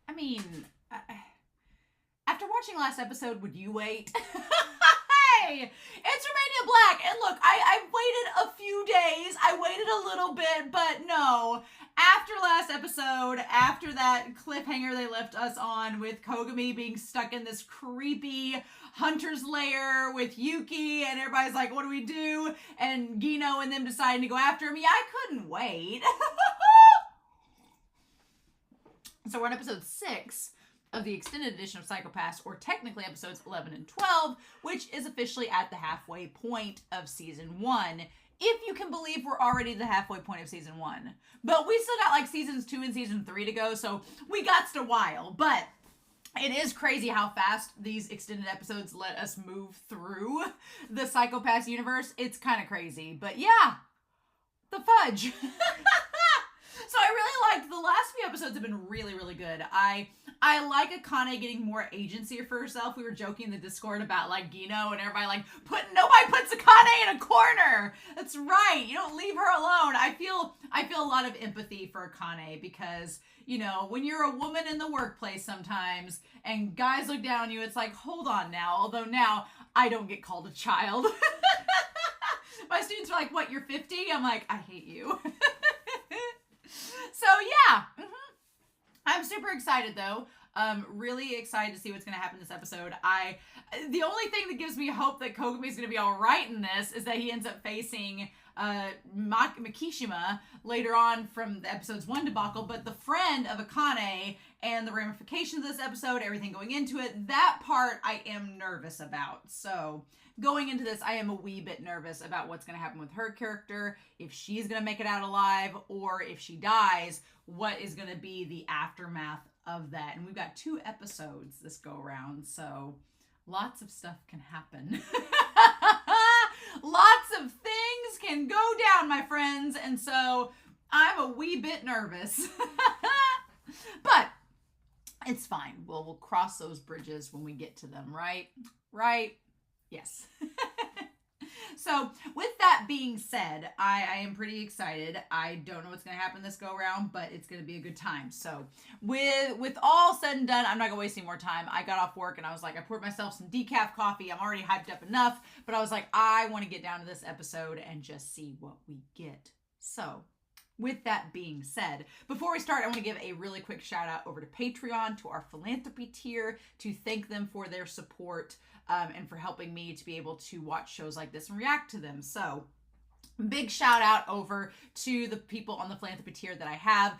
I mean, after watching last episode, would you wait? Hey, it's Romania Black. And look, I waited a few days. I waited a little bit, but no. After last episode, after that cliffhanger they left us on with Kogami being stuck in this creepy hunter's lair with Yuki, and everybody's like, what do we do? And Gino and them deciding to go after him. Yeah, I couldn't wait. So we're on episode 6 of the extended edition of Psycho-Pass, or technically episodes 11 and 12, which is officially at the halfway point of season 1. If you can believe we're already the halfway point of season 1. But we still got like seasons 2 and season 3 to go, so we got a while. But it is crazy how fast these extended episodes let us move through the Psycho-Pass universe. It's kind of crazy. But yeah, the fudge. So I really liked the last few episodes. Have been really, really good. I like Akane getting more agency for herself. We were joking in the Discord about like Gino and everybody like nobody puts Akane in a corner. That's right. You don't leave her alone. I feel a lot of empathy for Akane because, you know, when you're a woman in the workplace sometimes and guys look down on you, it's like, hold on now. Although now I don't get called a child. My students are like, what, you're 50? I'm like, I hate you. So yeah, I'm super excited though. Really excited to see what's going to happen this episode. The only thing that gives me hope that Kogami is going to be all right in this is that he ends up facing Makishima later on from the episode's 1 debacle, but the friend of Akane and the ramifications of this episode, everything going into it, that part I am nervous about. So going into this, I am a wee bit nervous about what's going to happen with her character, if she's going to make it out alive, or if she dies, what is going to be the aftermath of that. And we've got 2 episodes this go around, so lots of stuff can happen. Lots of things can go down, my friends, and so I'm a wee bit nervous. But it's fine. We'll cross those bridges when we get to them, right? Right? Yes. So with that being said, I am pretty excited. I don't know what's going to happen this go around, but it's going to be a good time. So with all said and done, I'm not going to waste any more time. I got off work and I was like, I poured myself some decaf coffee. I'm already hyped up enough, but I was like, I want to get down to this episode and just see what we get. So with that being said, before we start, I want to give a really quick shout out over to Patreon, to our philanthropy tier, to thank them for their support and for helping me to be able to watch shows like this and react to them. So big shout out over to the people on the philanthropy tier that I have,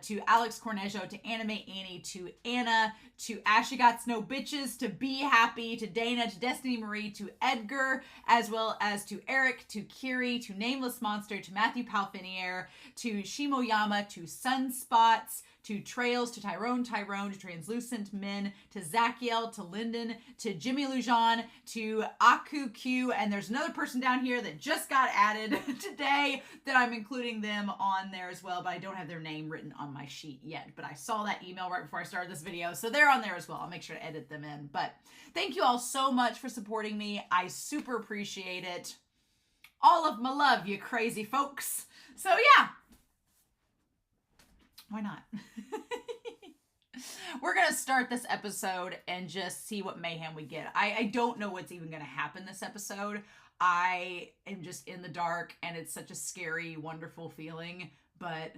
to Alex Cornejo, to Anime Annie, to Anna, to Ashley Got Snow Bitches, to Be Happy, to Dana, to Destiny Marie, to Edgar, as well as to Eric, to Kiri, to Nameless Monster, to Matthew Palfinier, to Shimoyama, to Sunspots, to Trails, to Tyrone, to Translucent Men, to Zachiel, to Lyndon, to Jimmy Lujan, to Aku Q, and there's another person down here that just got added today that I'm including them on there as well, but I don't have their name written on my sheet yet, but I saw that email right before I started this video, so they're on there as well. I'll make sure to edit them in, but thank you all so much for supporting me. I super appreciate it. All of my love, you crazy folks. So yeah, why not? We're going to start this episode and just see what mayhem we get. I don't know what's even going to happen this episode. I am just in the dark, and it's such a scary, wonderful feeling, but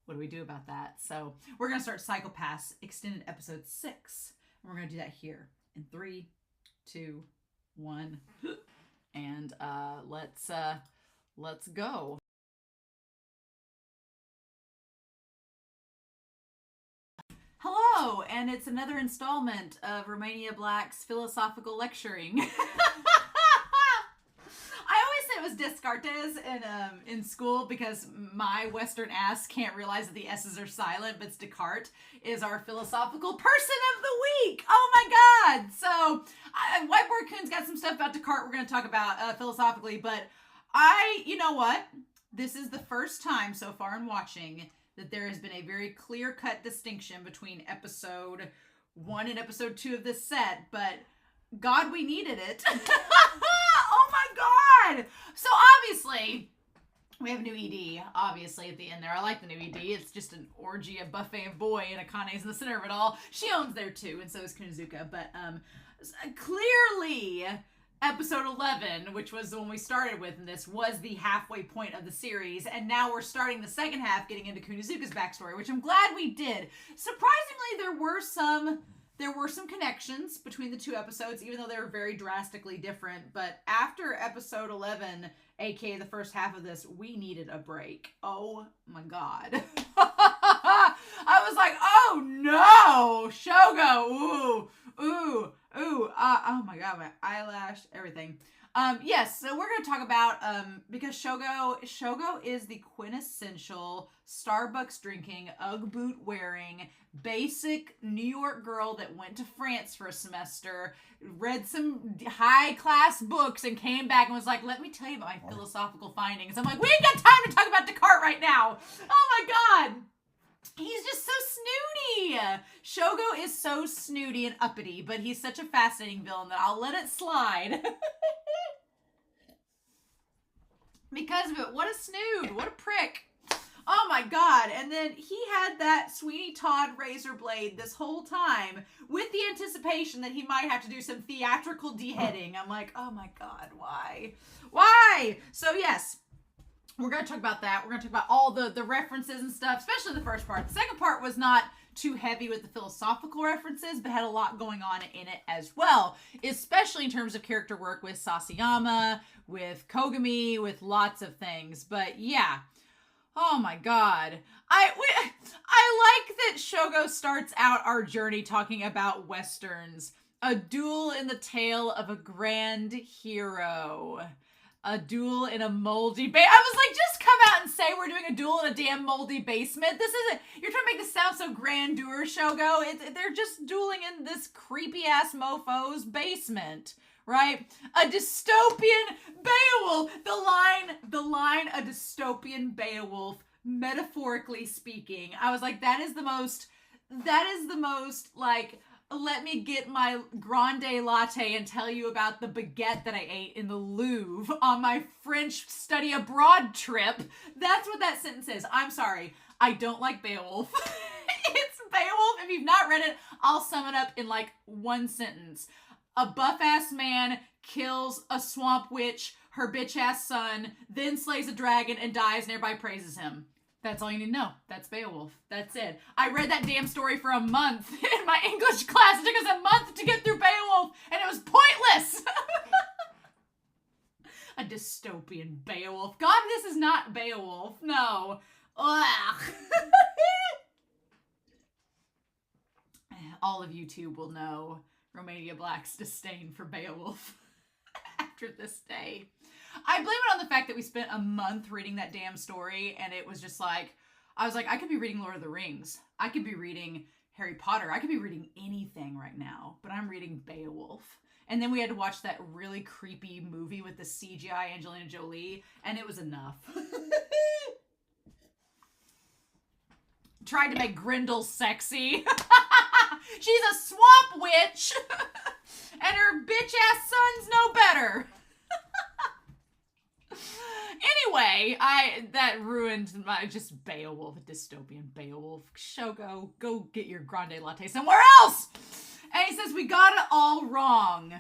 what do we do about that? So we're going to start Psycho-Pass extended episode 6. And we're going to do that here in 3, 2, 1. And let's go. Hello, and it's another installment of Romania Black's philosophical lecturing. I always said it was Descartes in school because my Western ass can't realize that the S's are silent, but Descartes is our philosophical person of the week. Oh my God! So, Whiteboard Coon's got some stuff about Descartes we're going to talk about philosophically, but you know what? This is the first time so far in watching that there has been a very clear-cut distinction between episode 1 and episode 2 of this set, but God, we needed it. Oh my God! So obviously, We have a new ED, obviously, at the end there. I like the new ED. It's just an orgy, a buffet of boy, and Akane's in the center of it all. She owns there, too, and so is Kunizuka. But clearly, episode 11, which was the one we started with in this, was the halfway point of the series. And now we're starting the second half, getting into Kunizuka's backstory, which I'm glad we did. Surprisingly, there were some connections between the two episodes, even though they were very drastically different. But after episode 11, aka the first half of this, we needed a break. Oh my god. I was like, oh no! Shogo! Oh my god, my eyelash, everything. Yes, so we're going to talk about, because Shogo is the quintessential Starbucks drinking, Ugg boot wearing, basic New York girl that went to France for a semester, read some high class books, and came back and was like, let me tell you about my philosophical findings. I'm like, we ain't got time to talk about Descartes right now. Oh my god. He's just so snooty. Shogo is so snooty and uppity, but he's such a fascinating villain that I'll let it slide. Because of it. What a snood. What a prick. Oh my god. And then he had that Sweeney Todd razor blade this whole time with the anticipation that he might have to do some theatrical deheading. I'm like, oh my god, why? Why? So yes, we're going to talk about that. We're going to talk about all the references and stuff, especially the first part. The second part was not too heavy with the philosophical references, but had a lot going on in it as well, especially in terms of character work with Sasayama, with Kogami, with lots of things. But yeah. Oh my god. I like that Shogo starts out our journey talking about Westerns. A duel in the tale of a grand hero. A duel in a moldy I was like, just come out and say we're doing a duel in a damn moldy basement. This isn't, you're trying to make this sound so grandeur, Shogo. They're just dueling in this creepy ass mofo's basement, right? A dystopian Beowulf. The line, a dystopian Beowulf, metaphorically speaking. I was like, that is the most, like, let me get my grande latte and tell you about the baguette that I ate in the Louvre on my French study abroad trip. That's what that sentence is. I'm sorry. I don't like Beowulf. It's Beowulf. If you've not read it, I'll sum it up in like one sentence. A buff-ass man kills a swamp witch, her bitch-ass son, then slays a dragon and dies, and everybody praises him. That's all you need to know. That's Beowulf. That's it. I read that damn story for a month in my English class. It took us a month to get through Beowulf, and it was pointless. A dystopian Beowulf. God, this is not Beowulf. No. Ugh. All of you two will know Romania Black's disdain for Beowulf after this day. I blame it on the fact that we spent a month reading that damn story, and it was just like, I was like, I could be reading Lord of the Rings. I could be reading Harry Potter. I could be reading anything right now, but I'm reading Beowulf. And then we had to watch that really creepy movie with the CGI Angelina Jolie, and it was enough. Tried to make Grendel sexy. She's a swamp witch, and her bitch-ass son's no better. Anyway, that ruined my just Beowulf, dystopian Beowulf. Shogo, go get your grande latte somewhere else. And he says, we got it all wrong.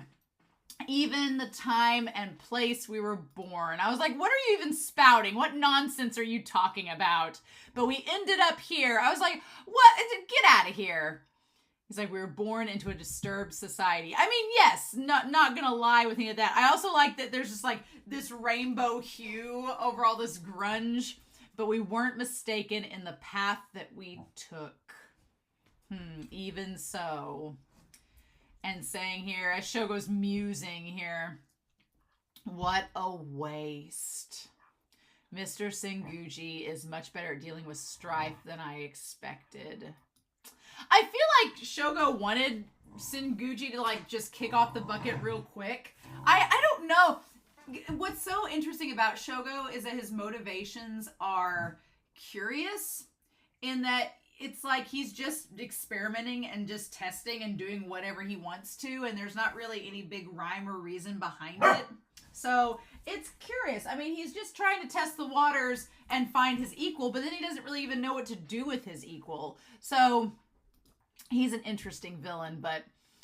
Even the time and place we were born. I was like, what are you even spouting? What nonsense are you talking about? But we ended up here. I was like, what? Get out of here. He's like, we were born into a disturbed society. I mean, yes, not gonna lie with any of that. I also like that there's just like this rainbow hue over all this grunge, but we weren't mistaken in the path that we took. Even so. And saying here, as Shogo's musing here, what a waste. Mr. Senguji is much better at dealing with strife than I expected. I feel like Shogo wanted Senguji to like just kick off the bucket real quick. I don't know. What's so interesting about Shogo is that his motivations are curious in that it's like he's just experimenting and just testing and doing whatever he wants to, and there's not really any big rhyme or reason behind it. So it's curious. I mean, he's just trying to test the waters and find his equal, but then he doesn't really even know what to do with his equal. So he's an interesting villain, but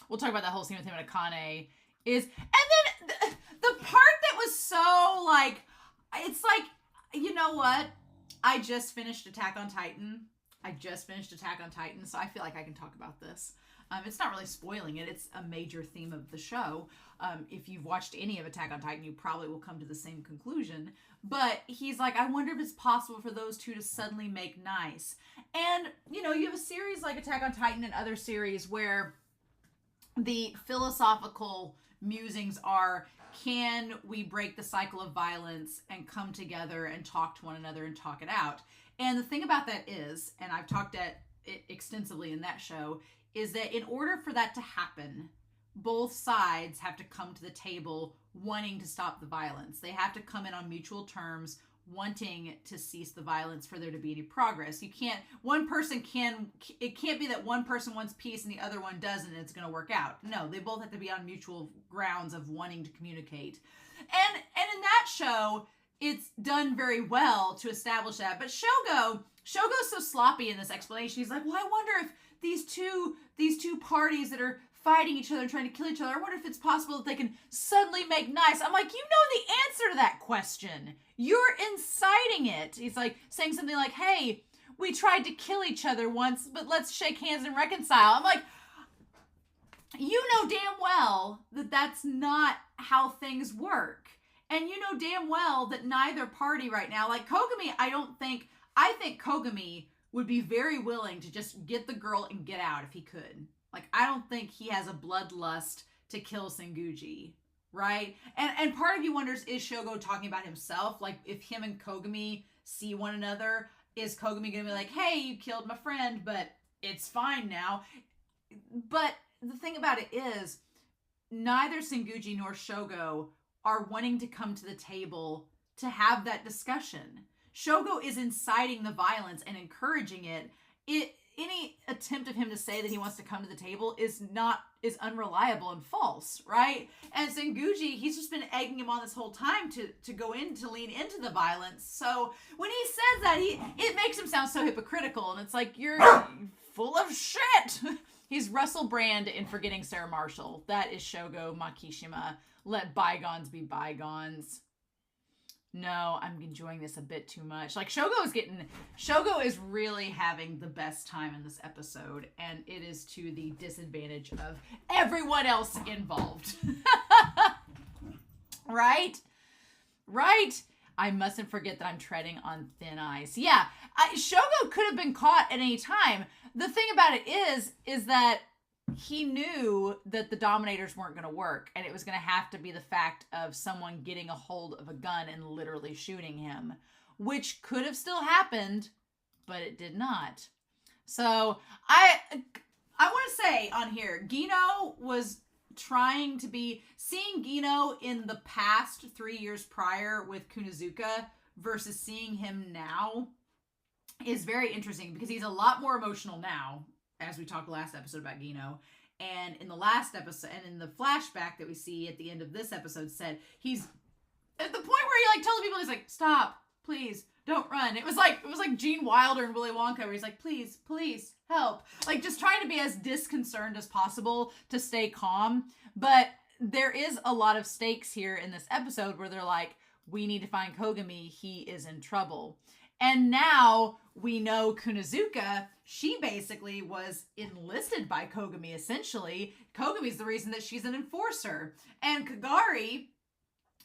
we'll talk about that whole scene with him and Akane. And then the part that was so, like, it's like, you know what? I just finished Attack on Titan, so I feel like I can talk about this. It's not really spoiling it. It's a major theme of the show. If you've watched any of Attack on Titan, you probably will come to the same conclusion. But he's like, I wonder if it's possible for those two to suddenly make nice. And, you know, you have a series like Attack on Titan and other series where the philosophical musings are, can we break the cycle of violence and come together and talk to one another and talk it out? And the thing about that is, and I've talked at it extensively in that show, is that in order for that to happen, both sides have to come to the table wanting to stop the violence. They have to come in on mutual terms, wanting to cease the violence for there to be any progress. It can't be that one person wants peace and the other one doesn't and it's going to work out. No, they both have to be on mutual grounds of wanting to communicate. And in that show, it's done very well to establish that. But Shogo's so sloppy in this explanation. He's like, well, I wonder if these two parties that are fighting each other and trying to kill each other, I wonder if it's possible that they can suddenly make nice. I'm like, you know the answer to that question. You're inciting it. He's like saying something like, hey, we tried to kill each other once, but let's shake hands and reconcile. I'm like, you know damn well that that's not how things work. And you know damn well that neither party right now, like Kogami, I think Kogami would be very willing to just get the girl and get out if he could. Like, I don't think he has a bloodlust to kill Senguji, right? And part of you wonders, is Shogo talking about himself? Like, if him and Kogami see one another, is Kogami going to be like, hey, you killed my friend, but it's fine now? But the thing about it is, neither Senguji nor Shogo are wanting to come to the table to have that discussion. Shogo is inciting the violence and encouraging it. Any attempt of him to say that he wants to come to the table is unreliable and false, right? And Senguji, he's just been egging him on this whole time to go in, to lean into the violence. So when he says that, it makes him sound so hypocritical, and it's like, you're full of shit. He's Russell Brand in Forgetting Sarah Marshall. That is Shogo Makishima. Let bygones be bygones. No, I'm enjoying this a bit too much. Like, Shogo is really having the best time in this episode, and it is to the disadvantage of everyone else involved. Right? I mustn't forget that I'm treading on thin ice. Yeah, Shogo could have been caught at any time. The thing about it is that he knew that the Dominators weren't going to work, and it was going to have to be the fact of someone getting a hold of a gun and literally shooting him, which could have still happened, but it did not. So I want to say on here, Gino was trying to be, seeing Gino in the past 3 years prior with Kunizuka versus seeing him now is very interesting, because he's a lot more emotional now, as we talked last episode about Gino. And in the last episode, and in the flashback that we see at the end of this episode, said he's at the point where he like tells people, he's like, stop, please, don't run. It was like Gene Wilder and Willy Wonka, where he's like, please, help. Like, just trying to be as disconcerted as possible to stay calm. But there is a lot of stakes here in this episode where they're like, we need to find Kogami, he is in trouble. And now we know Kunizuka, she basically was enlisted by Kogami, essentially. Kogami's the reason that she's an enforcer. And Kagari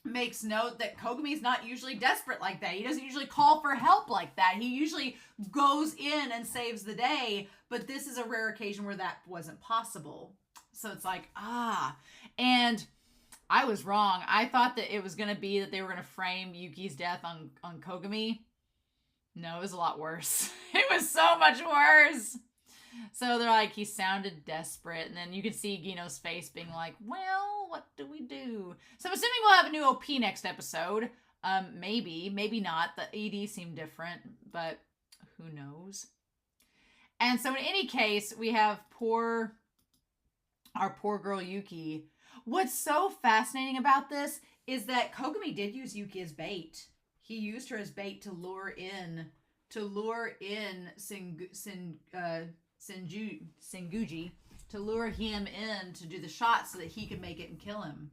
makes note that Kogami's not usually desperate like that. He doesn't usually call for help like that. He usually goes in and saves the day, but this is a rare occasion where that wasn't possible. So it's like, and I was wrong. I thought that it was going to be that they were going to frame Yuki's death on Kogami. No, it was a lot worse. It was so much worse. So they're like, he sounded desperate. And then you can see Gino's face being like, well, what do we do? So I'm assuming we'll have a new OP next episode. Maybe not. The ED seemed different, but who knows? And so in any case, we have our poor girl Yuki. What's so fascinating about this is that Kogami did use Yuki as bait. He used her as bait to lure in Senguji, to lure him in to do the shot so that he could make it and kill him.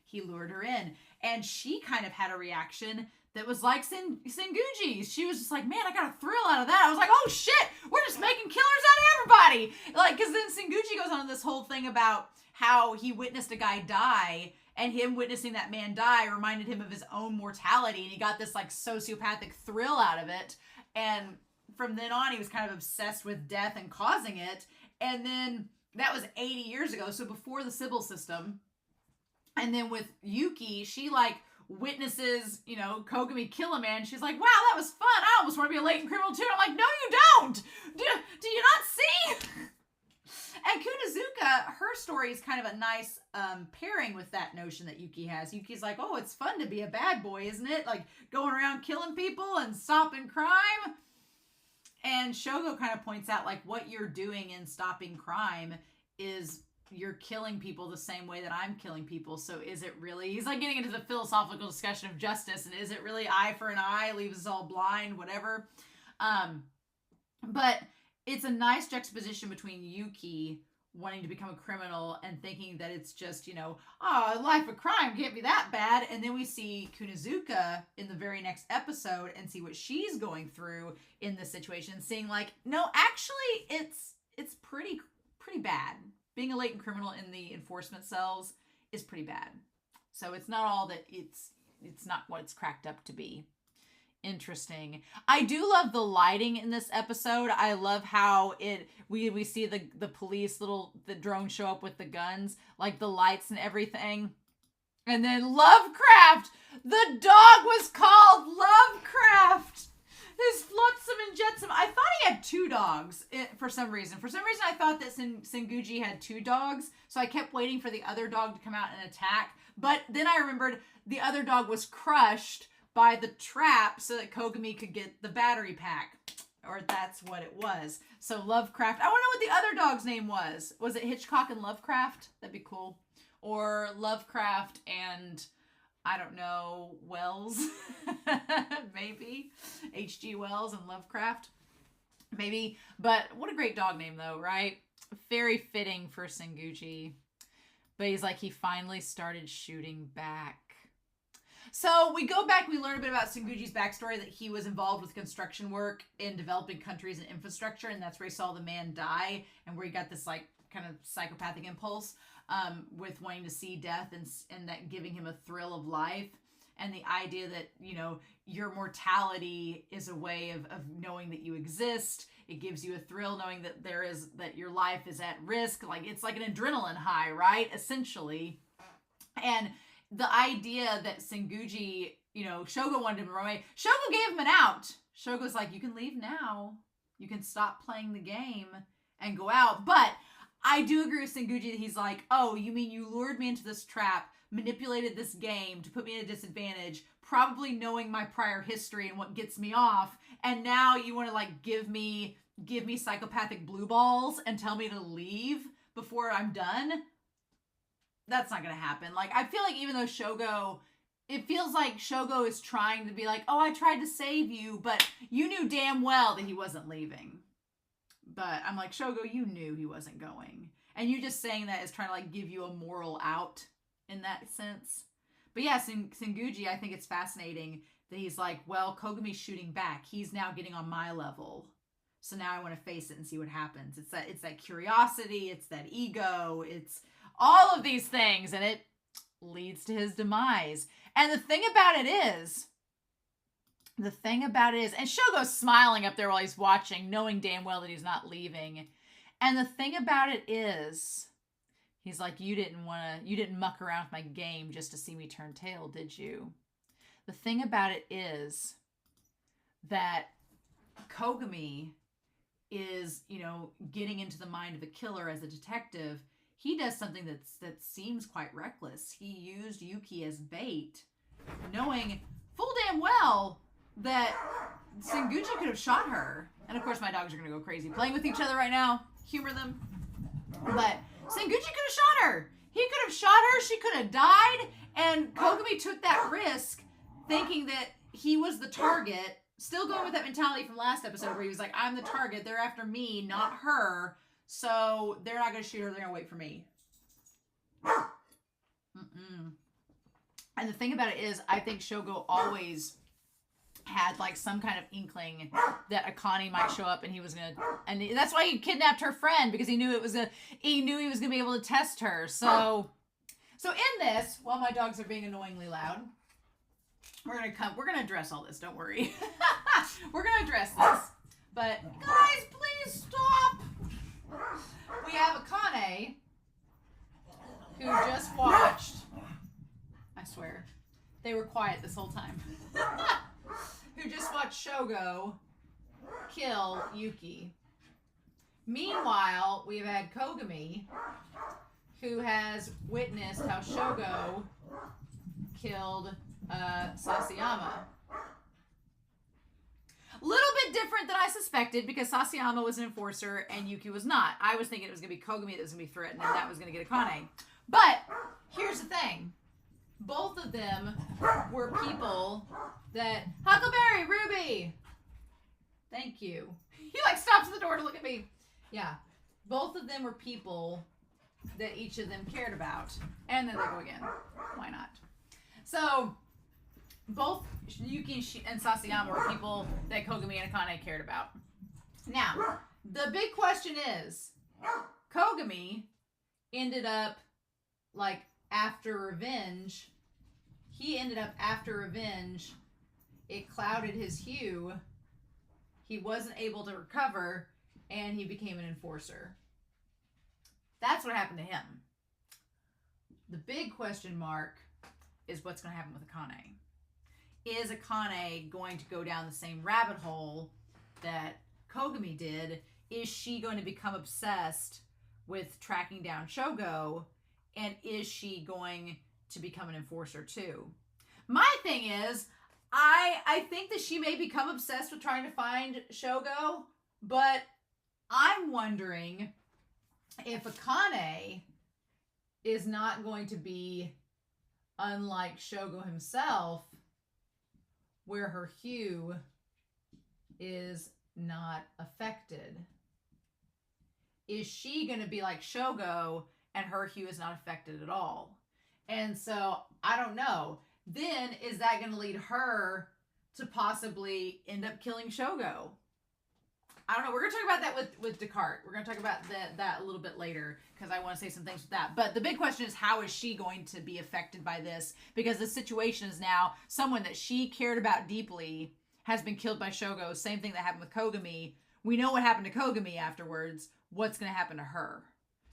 He lured her in, and she kind of had a reaction that was like Senguji's. She was just like, man, I got a thrill out of that. I was like, oh shit, we're just making killers out of everybody. Like, because then Senguji goes on this whole thing about how he witnessed a guy die, and him witnessing that man die reminded him of his own mortality, and he got this like sociopathic thrill out of it. And from then on, he was kind of obsessed with death and causing it. And then that was 80 years ago, so before the Sybil system. And then with Yuki, she like witnesses, you know, Kogami kill a man. She's like, wow, that was fun. I almost want to be a latent criminal too. And I'm like, no, you don't. Do you not see? And Kunizuka, her story is kind of a nice pairing with that notion that Yuki has. Yuki's like, oh, it's fun to be a bad boy, isn't it? Like going around killing people and stopping crime. And Shogo kind of points out like what you're doing in stopping crime is you're killing people the same way that I'm killing people. So is it really, he's like getting into the philosophical discussion of justice, and is it really eye for an eye, leaves us all blind, whatever. But it's a nice juxtaposition between Yuki wanting to become a criminal and thinking that it's just, you know, oh, life of crime can't be that bad. And then we see Kunizuka in the very next episode and see what she's going through in this situation, seeing like, no, actually it's pretty bad. Being a latent criminal in the enforcement cells is pretty bad. So it's not all that it's not what it's cracked up to be. Interesting. I do love the lighting in this episode. I love how we see the police the drone show up with the guns, like the lights and everything. And then Lovecraft! The dog was called Lovecraft! His Flotsam and Jetsam. I thought he had two dogs for some reason. For some reason, I thought that Senguji had two dogs, so I kept waiting for the other dog to come out and attack. But then I remembered the other dog was crushed by the trap so that Kogami could get the battery pack. Or that's what it was. So Lovecraft. I want to know what the other dog's name was. Was it Hitchcock and Lovecraft? That'd be cool. Or Lovecraft and, I don't know, Wells? Maybe. H.G. Wells and Lovecraft. Maybe. But what a great dog name, though, right? Very fitting for Senguji. But he's like, he finally started shooting back. So we go back, we learn a bit about Senguji's backstory, that he was involved with construction work in developing countries and infrastructure, and that's where he saw the man die, and where he got this like kind of psychopathic impulse with wanting to see death and that giving him a thrill of life. And the idea that, you know, your mortality is a way of knowing that you exist. It gives you a thrill knowing that that your life is at risk. Like, it's like an adrenaline high, right? Essentially. And the idea that Senguji, you know, Shogo wanted him to run away. Shogo gave him an out. Shogo's like, you can leave now. You can stop playing the game and go out. But I do agree with Senguji that he's like, oh, you mean you lured me into this trap, manipulated this game to put me at a disadvantage, probably knowing my prior history and what gets me off, and now you want to like give me psychopathic blue balls and tell me to leave before I'm done? That's not going to happen. Like, I feel like even though it feels like Shogo is trying to be like, oh, I tried to save you, but you knew damn well that he wasn't leaving. But I'm like, Shogo, you knew he wasn't going. And you just saying that is trying to like give you a moral out in that sense. But yeah, Senguji, I think it's fascinating that he's like, well, Kogami's shooting back. He's now getting on my level. So now I want to face it and see what happens. It's that curiosity, it's that ego, it's all of these things, and it leads to his demise. And the thing about it is, and Shogo's smiling up there while he's watching, knowing damn well that he's not leaving. And the thing about it is, he's like, you didn't muck around with my game just to see me turn tail, did you? The thing about it is that Kogami is, you know, getting into the mind of a killer as a detective. He does something that seems quite reckless. He used Yuki as bait, knowing full damn well that Senguchi could have shot her. And of course my dogs are going to go crazy playing with each other right now. Humor them. But Senguchi could have shot her. He could have shot her. She could have died. And Kogami took that risk thinking that he was the target. Still going with that mentality from last episode where he was like, I'm the target. They're after me, not her. So they're not going to shoot her. They're going to wait for me. And the thing about it is, I think Shogo always had like some kind of inkling that Akane might show up, and he was gonna, and that's why he kidnapped her friend, because he knew he was gonna be able to test her. So in this, while my dogs are being annoyingly loud, we're gonna address all this. Don't worry, we're gonna address this. But guys, please stop. We have Akane, who just watched. I swear, they were quiet this whole time. Who just watched Shogo kill Yuki. Meanwhile, we've had Kogami, who has witnessed how Shogo killed Sasayama. A little bit different than I suspected, because Sasayama was an enforcer and Yuki was not. I was thinking it was going to be Kogami that was going to be threatened and that was going to get Akane. But here's the thing. Both of them were people that... Huckleberry, Ruby! Thank you. He like stops at the door to look at me. Yeah. Both of them were people that each of them cared about. And then they go again. Why not? So, both Yuki and Sasayama were people that Kogami and Akane cared about. Now, the big question is, Kogami ended up, like, after revenge, it clouded his hue. He wasn't able to recover, and he became an enforcer. That's what happened to him. The big question mark is what's going to happen with Akane. Is Akane going to go down the same rabbit hole that Kogami did? Is she going to become obsessed with tracking down Shogo? And is she going to become an enforcer too? My thing is, I think that she may become obsessed with trying to find Shogo, but I'm wondering if Akane is not going to be unlike Shogo himself, where her hue is not affected. Is she going to be like Shogo and her hue is not affected at all? And so, I don't know. Then, is that going to lead her to possibly end up killing Shogo? I don't know. We're going to talk about that with Descartes. We're going to talk about that a little bit later, because I want to say some things with that. But the big question is, how is she going to be affected by this? Because the situation is now someone that she cared about deeply has been killed by Shogo. Same thing that happened with Kogami. We know what happened to Kogami afterwards. What's going to happen to her?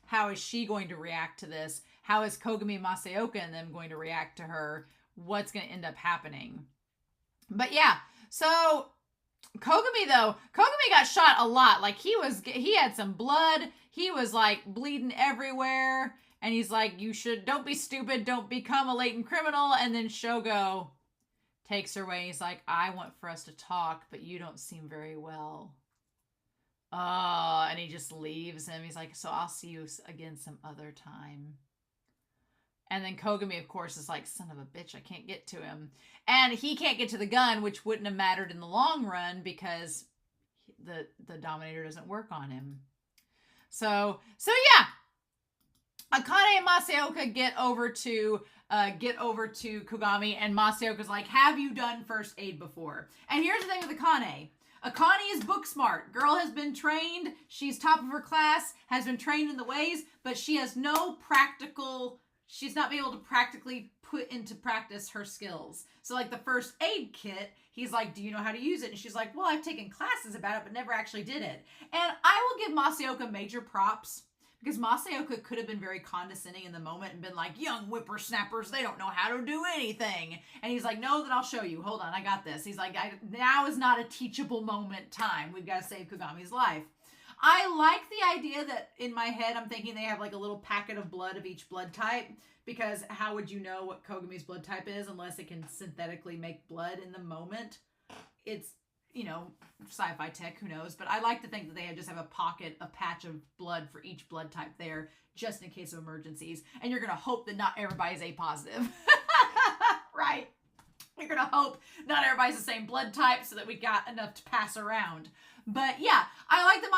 How is she going to react to this? How is Kogami, Masaoka, and them going to react to her? What's going to end up happening? But yeah, so Kogami got shot a lot. Like he had some blood. He was like bleeding everywhere. And he's like, don't be stupid. Don't become a latent criminal. And then Shogo takes her away. He's like, I want for us to talk, but you don't seem very well. And he just leaves him. He's like, so I'll see you again some other time. And then Kogami, of course, is like, son of a bitch, I can't get to him. And he can't get to the gun, which wouldn't have mattered in the long run because the Dominator doesn't work on him. So yeah. Akane and Masaoka get over to Kogami, and Masaoka's like, have you done first aid before? And here's the thing with Akane. Akane is book smart. Girl has been trained. She's top of her class, has been trained in the ways, but she has no she's not been able to practically put into practice her skills. So like the first aid kit, he's like, do you know how to use it? And she's like, well, I've taken classes about it, but never actually did it. And I will give Masaoka major props, because Masaoka could have been very condescending in the moment and been like, young whippersnappers, they don't know how to do anything. And he's like, no, then I'll show you. Hold on, I got this. He's like, now is not a teachable moment time. We've got to save Kogami's life. I like the idea that in my head, I'm thinking they have like a little packet of blood of each blood type, because how would you know what Kogami's blood type is unless it can synthetically make blood in the moment? sci-fi tech, who knows? But I like to think that they just have a patch of blood for each blood type there, just in case of emergencies. And you're going to hope that not everybody's A positive. Right? You're going to hope not everybody's the same blood type so that we got enough to pass around. But yeah, I like that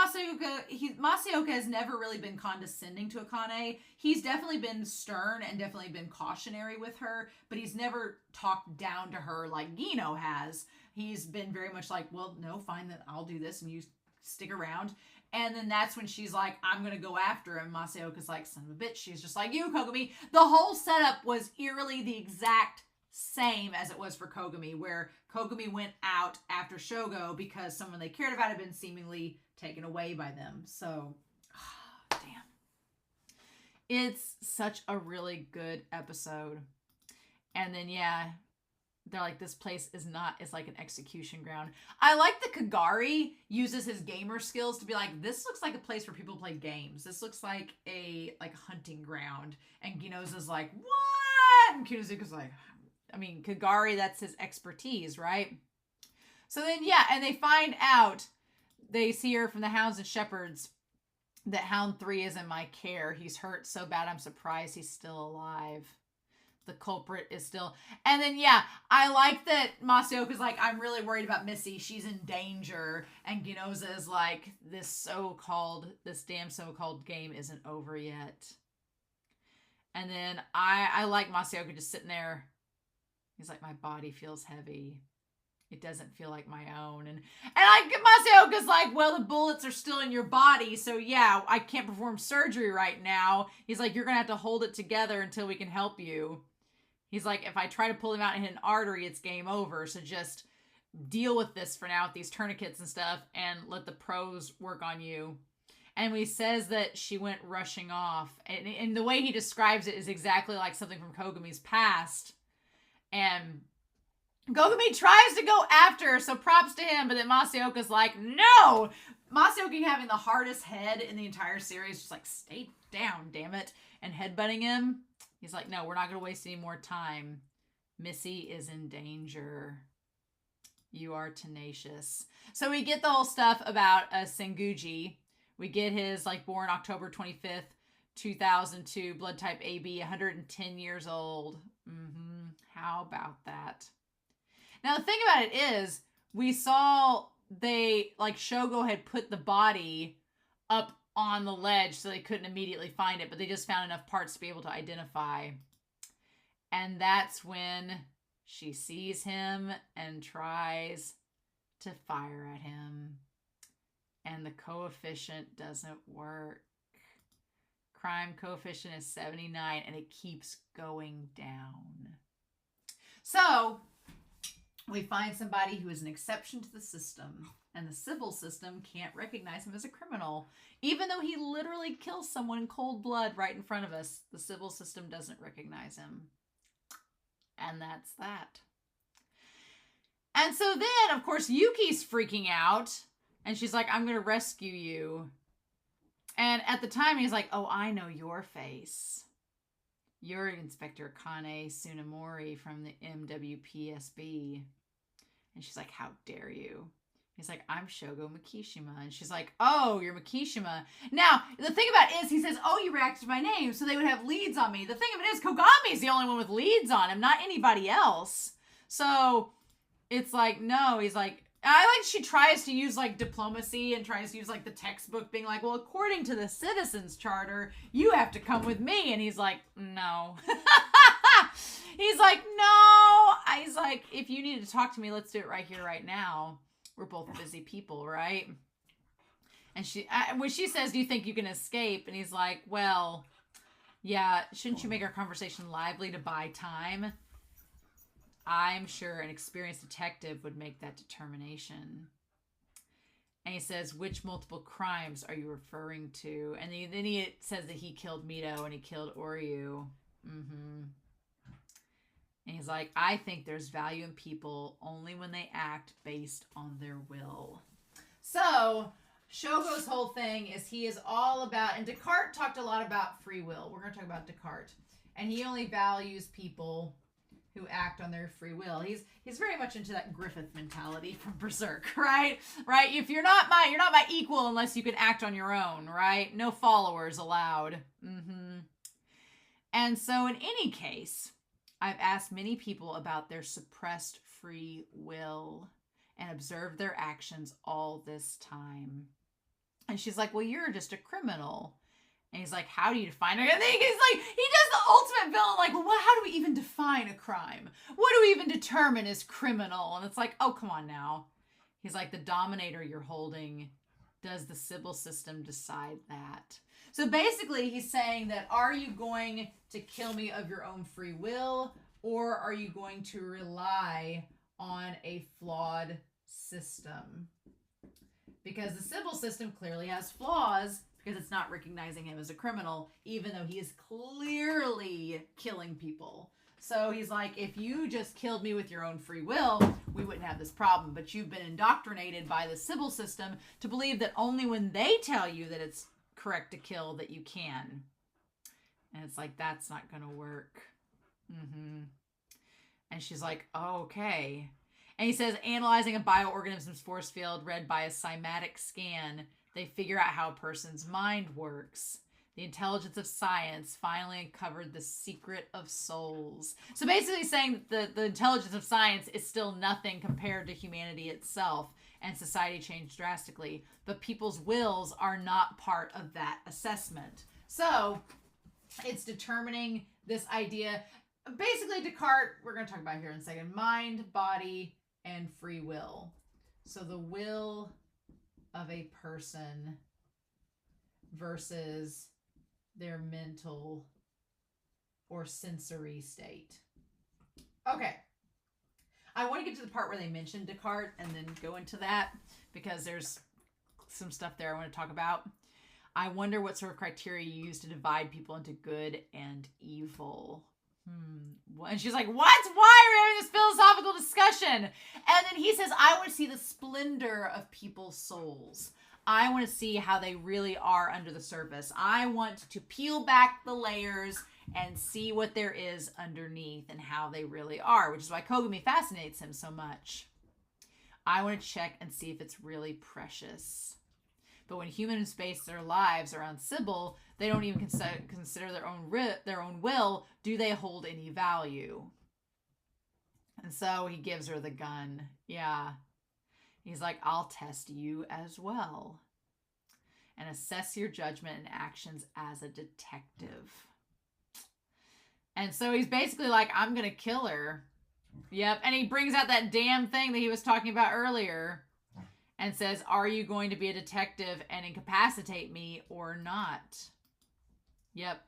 Masaoka has never really been condescending to Akane. He's definitely been stern and definitely been cautionary with her, but he's never talked down to her like Gino has. He's been very much like, well, no, fine, that I'll do this and you stick around. And then that's when she's like, I'm going to go after him. Masaoka's like, son of a bitch. She's just like, you, Kogami. The whole setup was eerily the exact same as it was for Kogami, where Kogami went out after Shogo because someone they cared about had been seemingly taken away by them. So, damn. It's such a really good episode. And then, yeah, they're like, this place is like an execution ground. I like that Kagari uses his gamer skills to be like, this looks like a place where people play games. This looks like a hunting ground. And Ginoza's like, what? And Kunizuka's like, I mean, Kagari, that's his expertise, right? So then, yeah, and they find out, they see her from the Hounds and Shepherds, that Hound 3 is in my care. He's hurt so bad, I'm surprised he's still alive. The culprit is still... And then, yeah, I like that Masaoka's like, I'm really worried about Missy. She's in danger. And Ginoza is like, this damn so-called game isn't over yet. And then I like Masaoka just sitting there. He's like, my body feels heavy. It doesn't feel like my own. And Masaoka's like, well, the bullets are still in your body. So yeah, I can't perform surgery right now. He's like, you're going to have to hold it together until we can help you. He's like, if I try to pull him out and hit an artery, it's game over. So just deal with this for now with these tourniquets and stuff and let the pros work on you. And when he says that she went rushing off, and the way he describes it is exactly like something from Kogami's past. And Kogami tries to go after her, so props to him, but then Masaoka's like, no! Masaoka having the hardest head in the entire series, just like, stay down, damn it, and headbutting him. He's like, no, we're not going to waste any more time. Missy is in danger. You are tenacious. So we get the whole stuff about Senguji. We get his, born October 25th, 2002, blood type AB, 110 years old. How about that? Now, the thing about it is, we saw Shogo had put the body up on the ledge so they couldn't immediately find it, but they just found enough parts to be able to identify. And that's when she sees him and tries to fire at him. And the coefficient doesn't work. Crime coefficient is 79, and it keeps going down. So, we find somebody who is an exception to the system, and the civil system can't recognize him as a criminal. Even though he literally kills someone in cold blood right in front of us, the civil system doesn't recognize him. And that's that. And so then, of course, Yuki's freaking out, and she's like, I'm going to rescue you. And at the time, he's like, oh, I know your face. You're Inspector Akane Tsunemori from the MWPSB. And she's like, how dare you? He's like, I'm Shogo Makishima. And she's like, oh, you're Makishima. Now, the thing about it is, he says, oh, you reacted to my name, so they would have leads on me. The thing of it is, Kogami's the only one with leads on him, not anybody else. So, it's like, no, he's like, I like she tries to use diplomacy and tries to use the textbook being like, well, according to the Citizens Charter, you have to come with me. And he's like, no. He's like, no. He's like, if you need to talk to me, let's do it right here, right now. We're both busy people, right? And when she says, do you think you can escape? And he's like, well, yeah, shouldn't you make our conversation lively to buy time? I'm sure an experienced detective would make that determination. And he says, which multiple crimes are you referring to? And then he says that he killed Mito and he killed Oryu. And he's like, I think there's value in people only when they act based on their will. So, Shogo's whole thing is he is all about, and Descartes talked a lot about free will. We're going to talk about Descartes. And he only values people who act on their free will. He's very much into that Griffith mentality from Berserk, right? Right? If you're not my equal unless you can act on your own, right? No followers allowed. And so in any case, I've asked many people about their suppressed free will and observed their actions all this time. And she's like, well, you're just a criminal. And he's like, how do you define it? I think he's like, he does the ultimate villain, like, well, how do we even define a crime? What do we even determine as criminal? And it's like, oh, come on now. He's like, the dominator you're holding, does the Sybil system decide that? So basically, he's saying that, are you going to kill me of your own free will, or are you going to rely on a flawed system? Because the Sybil system clearly has flaws, because it's not recognizing him as a criminal, even though he is clearly killing people. So he's like, if you just killed me with your own free will, we wouldn't have this problem. But you've been indoctrinated by the Sybil system to believe that only when they tell you that it's correct to kill that you can. And it's like, that's not going to work. And she's like, oh, okay. And he says, analyzing a bioorganism's force field read by a cymatic scan, they figure out how a person's mind works. The intelligence of science finally uncovered the secret of souls. So basically saying that the intelligence of science is still nothing compared to humanity itself, and society changed drastically. But people's wills are not part of that assessment. So it's determining this idea. Basically, Descartes, we're going to talk about here in a second, mind, body, and free will. So the will of a person versus their mental or sensory state. Okay. I want to get to the part where they mention Descartes and then go into that, because there's some stuff there I want to talk about. I wonder what sort of criteria you use to divide people into good and evil. And she's like, what? Why are we having this philosophical discussion? And then he says, I want to see the splendor of people's souls. I want to see how they really are under the surface. I want to peel back the layers and see what there is underneath and how they really are, which is why Kogami fascinates him so much. I want to check and see if it's really precious. But when humans base their lives around Sybil, they don't even consider their own will. Do they hold any value? And so he gives her the gun. Yeah. He's like, I'll test you as well. And assess your judgment and actions as a detective. And so he's basically like, I'm going to kill her. Yep. And he brings out that damn thing that he was talking about earlier. And says, are you going to be a detective and incapacitate me or not? Yep.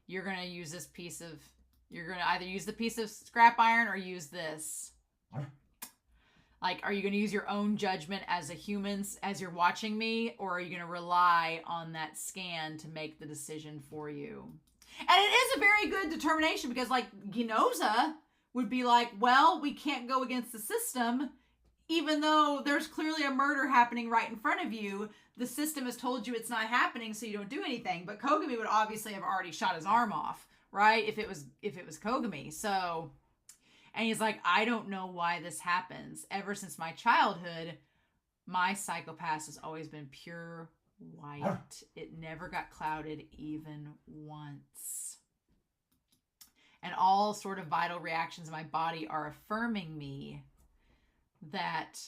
You're going to use this piece of... You're going to either use the piece of scrap iron or use this. Like, are you going to use your own judgment as a human as you're watching me? Or are you going to rely on that scan to make the decision for you? And it is a very good determination, because, like, Ginoza would be like, well, we can't go against the system. Even though there's clearly a murder happening right in front of you, the system has told you it's not happening, so you don't do anything. But Kogami would obviously have already shot his arm off, right? If it was Kogami. So, and he's like, I don't know why this happens. Ever since my childhood, my psychopath has always been pure white. It never got clouded even once. And all sort of vital reactions in my body are affirming me that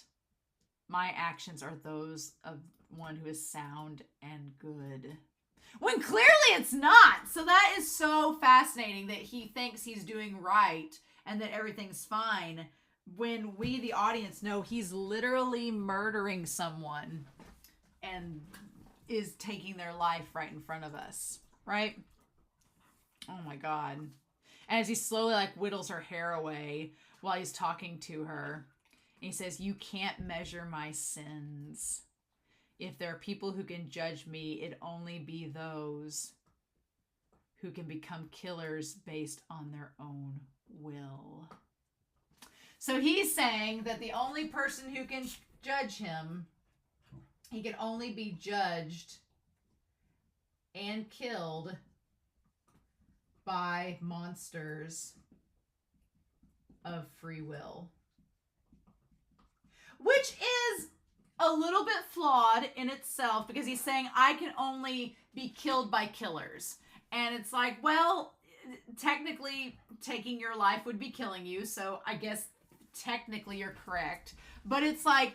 my actions are those of one who is sound and good. When clearly it's not. So that is so fascinating that he thinks he's doing right and that everything's fine, when we, the audience, know he's literally murdering someone and is taking their life right in front of us, right? Oh my God. And as he slowly like whittles her hair away while he's talking to her, and he says, you can't measure my sins. If there are people who can judge me, it'd only be those who can become killers based on their own will. So he's saying that the only person who can judge him, he can only be judged and killed by monsters of free will. Which is a little bit flawed in itself, because he's saying I can only be killed by killers. And it's like, well, technically taking your life would be killing you, so I guess technically you're correct. But it's like,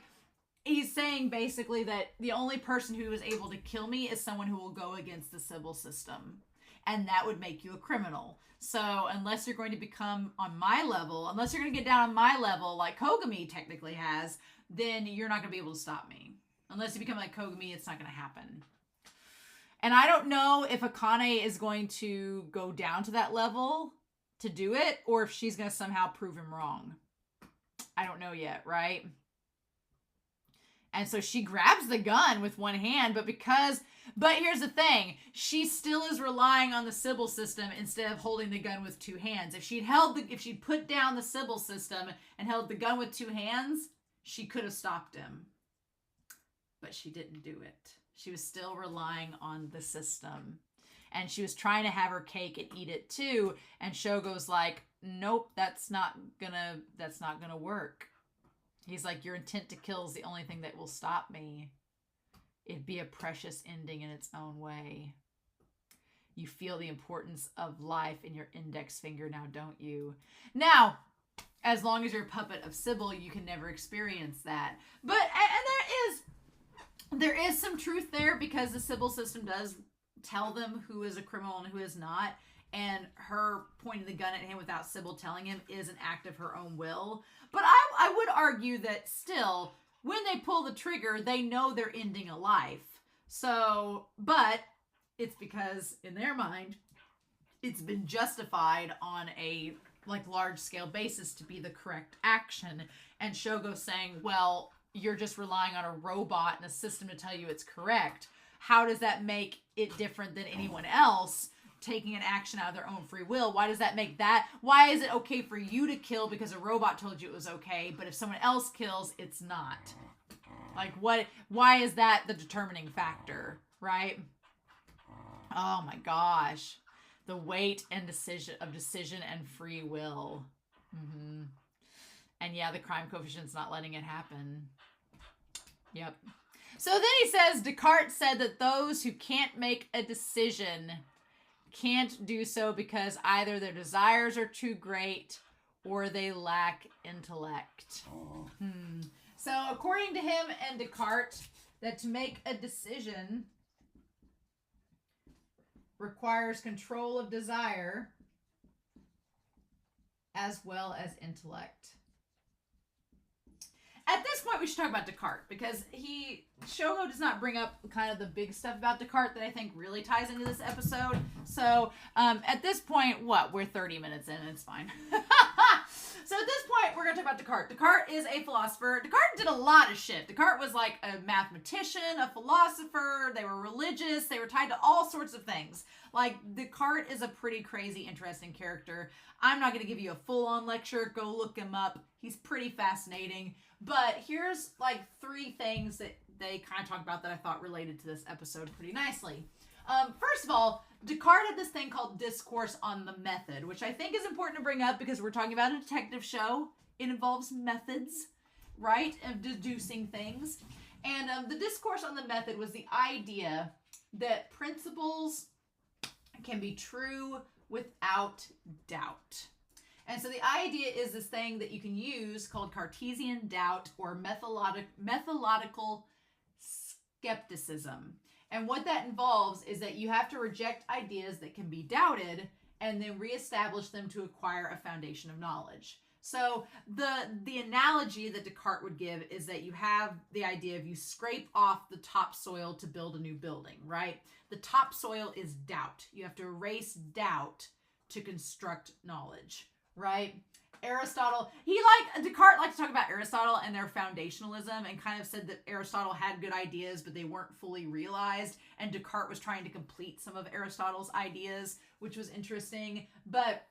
he's saying basically that the only person who is able to kill me is someone who will go against the civil system. And that would make you a criminal. So unless you're going to become on my level, unless you're going to get down on my level like Kogami technically has, then you're not going to be able to stop me. Unless you become like Kogami, it's not going to happen. And I don't know if Akane is going to go down to that level to do it, or if she's going to somehow prove him wrong. I don't know yet, right? And so she grabs the gun with one hand, but here's the thing, she still is relying on the Sybil system instead of holding the gun with two hands. If she'd put down the Sybil system and held the gun with two hands, she could have stopped him. But she didn't do it. She was still relying on the system. And she was trying to have her cake and eat it too. And Shogo's like, nope, that's not gonna work. He's like, your intent to kill is the only thing that will stop me. It'd be a precious ending in its own way. You feel the importance of life in your index finger now, don't you? Now, as long as you're a puppet of Sybil, you can never experience that. But, and there is some truth there, because the Sybil system does tell them who is a criminal and who is not. And her pointing the gun at him without Sybil telling him is an act of her own will. But I would argue that still, when they pull the trigger, they know they're ending a life. So, but it's because in their mind, it's been justified on a large scale basis to be the correct action. And Shogo's saying, well, you're just relying on a robot and a system to tell you it's correct. How does that make it different than anyone else taking an action out of their own free will? Why does that make that? Why is it okay for you to kill because a robot told you it was okay, but if someone else kills, it's not? Like, why is that the determining factor, right? Oh my gosh. The weight and decision and free will. Mm-hmm. And yeah, the crime coefficient's not letting it happen. Yep. So then he says, Descartes said that those who can't make a decision can't do so because either their desires are too great or they lack intellect. So according to him and Descartes, that to make a decision requires control of desire as well as intellect. At this point, we should talk about Descartes, because Shogo does not bring up kind of the big stuff about Descartes that I think really ties into this episode. So at this point, we're 30 minutes in, and it's fine. So at this point, we're going to talk about Descartes. Descartes is a philosopher. Descartes did a lot of shit. Descartes was like a mathematician, a philosopher. They were religious. They were tied to all sorts of things. Like, Descartes is a pretty crazy, interesting character. I'm not going to give you a full-on lecture. Go look him up. He's pretty fascinating. But here's like 3 things that they kind of talk about that I thought related to this episode pretty nicely. First of all, Descartes had this thing called discourse on the method, which I think is important to bring up because we're talking about a detective show. It involves methods, right, of deducing things. And the discourse on the method was the idea that principles can be true without doubt. And so the idea is this thing that you can use called Cartesian doubt or methodological skepticism. And what that involves is that you have to reject ideas that can be doubted and then reestablish them to acquire a foundation of knowledge. So the analogy that Descartes would give is that you have the idea of you scrape off the topsoil to build a new building, right? The topsoil is doubt. You have to erase doubt to construct knowledge, right? Descartes liked to talk about Aristotle and their foundationalism and kind of said that Aristotle had good ideas, but they weren't fully realized. And Descartes was trying to complete some of Aristotle's ideas, which was interesting. But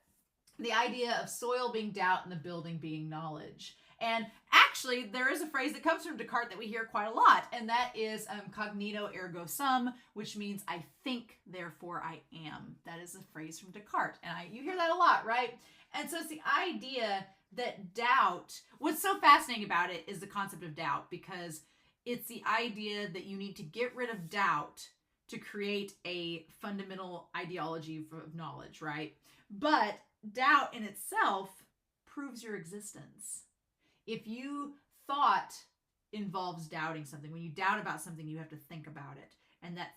the idea of soil being doubt and the building being knowledge. And actually, there is a phrase that comes from Descartes that we hear quite a lot, and that is cognito ergo sum, which means I think, therefore I am. That is a phrase from Descartes, and you hear that a lot, right? And so it's the idea that doubt, what's so fascinating about it is the concept of doubt, because it's the idea that you need to get rid of doubt to create a fundamental ideology of knowledge, right? But doubt in itself proves your existence. If you thought involves doubting something, when you doubt about something, you have to think about it. And that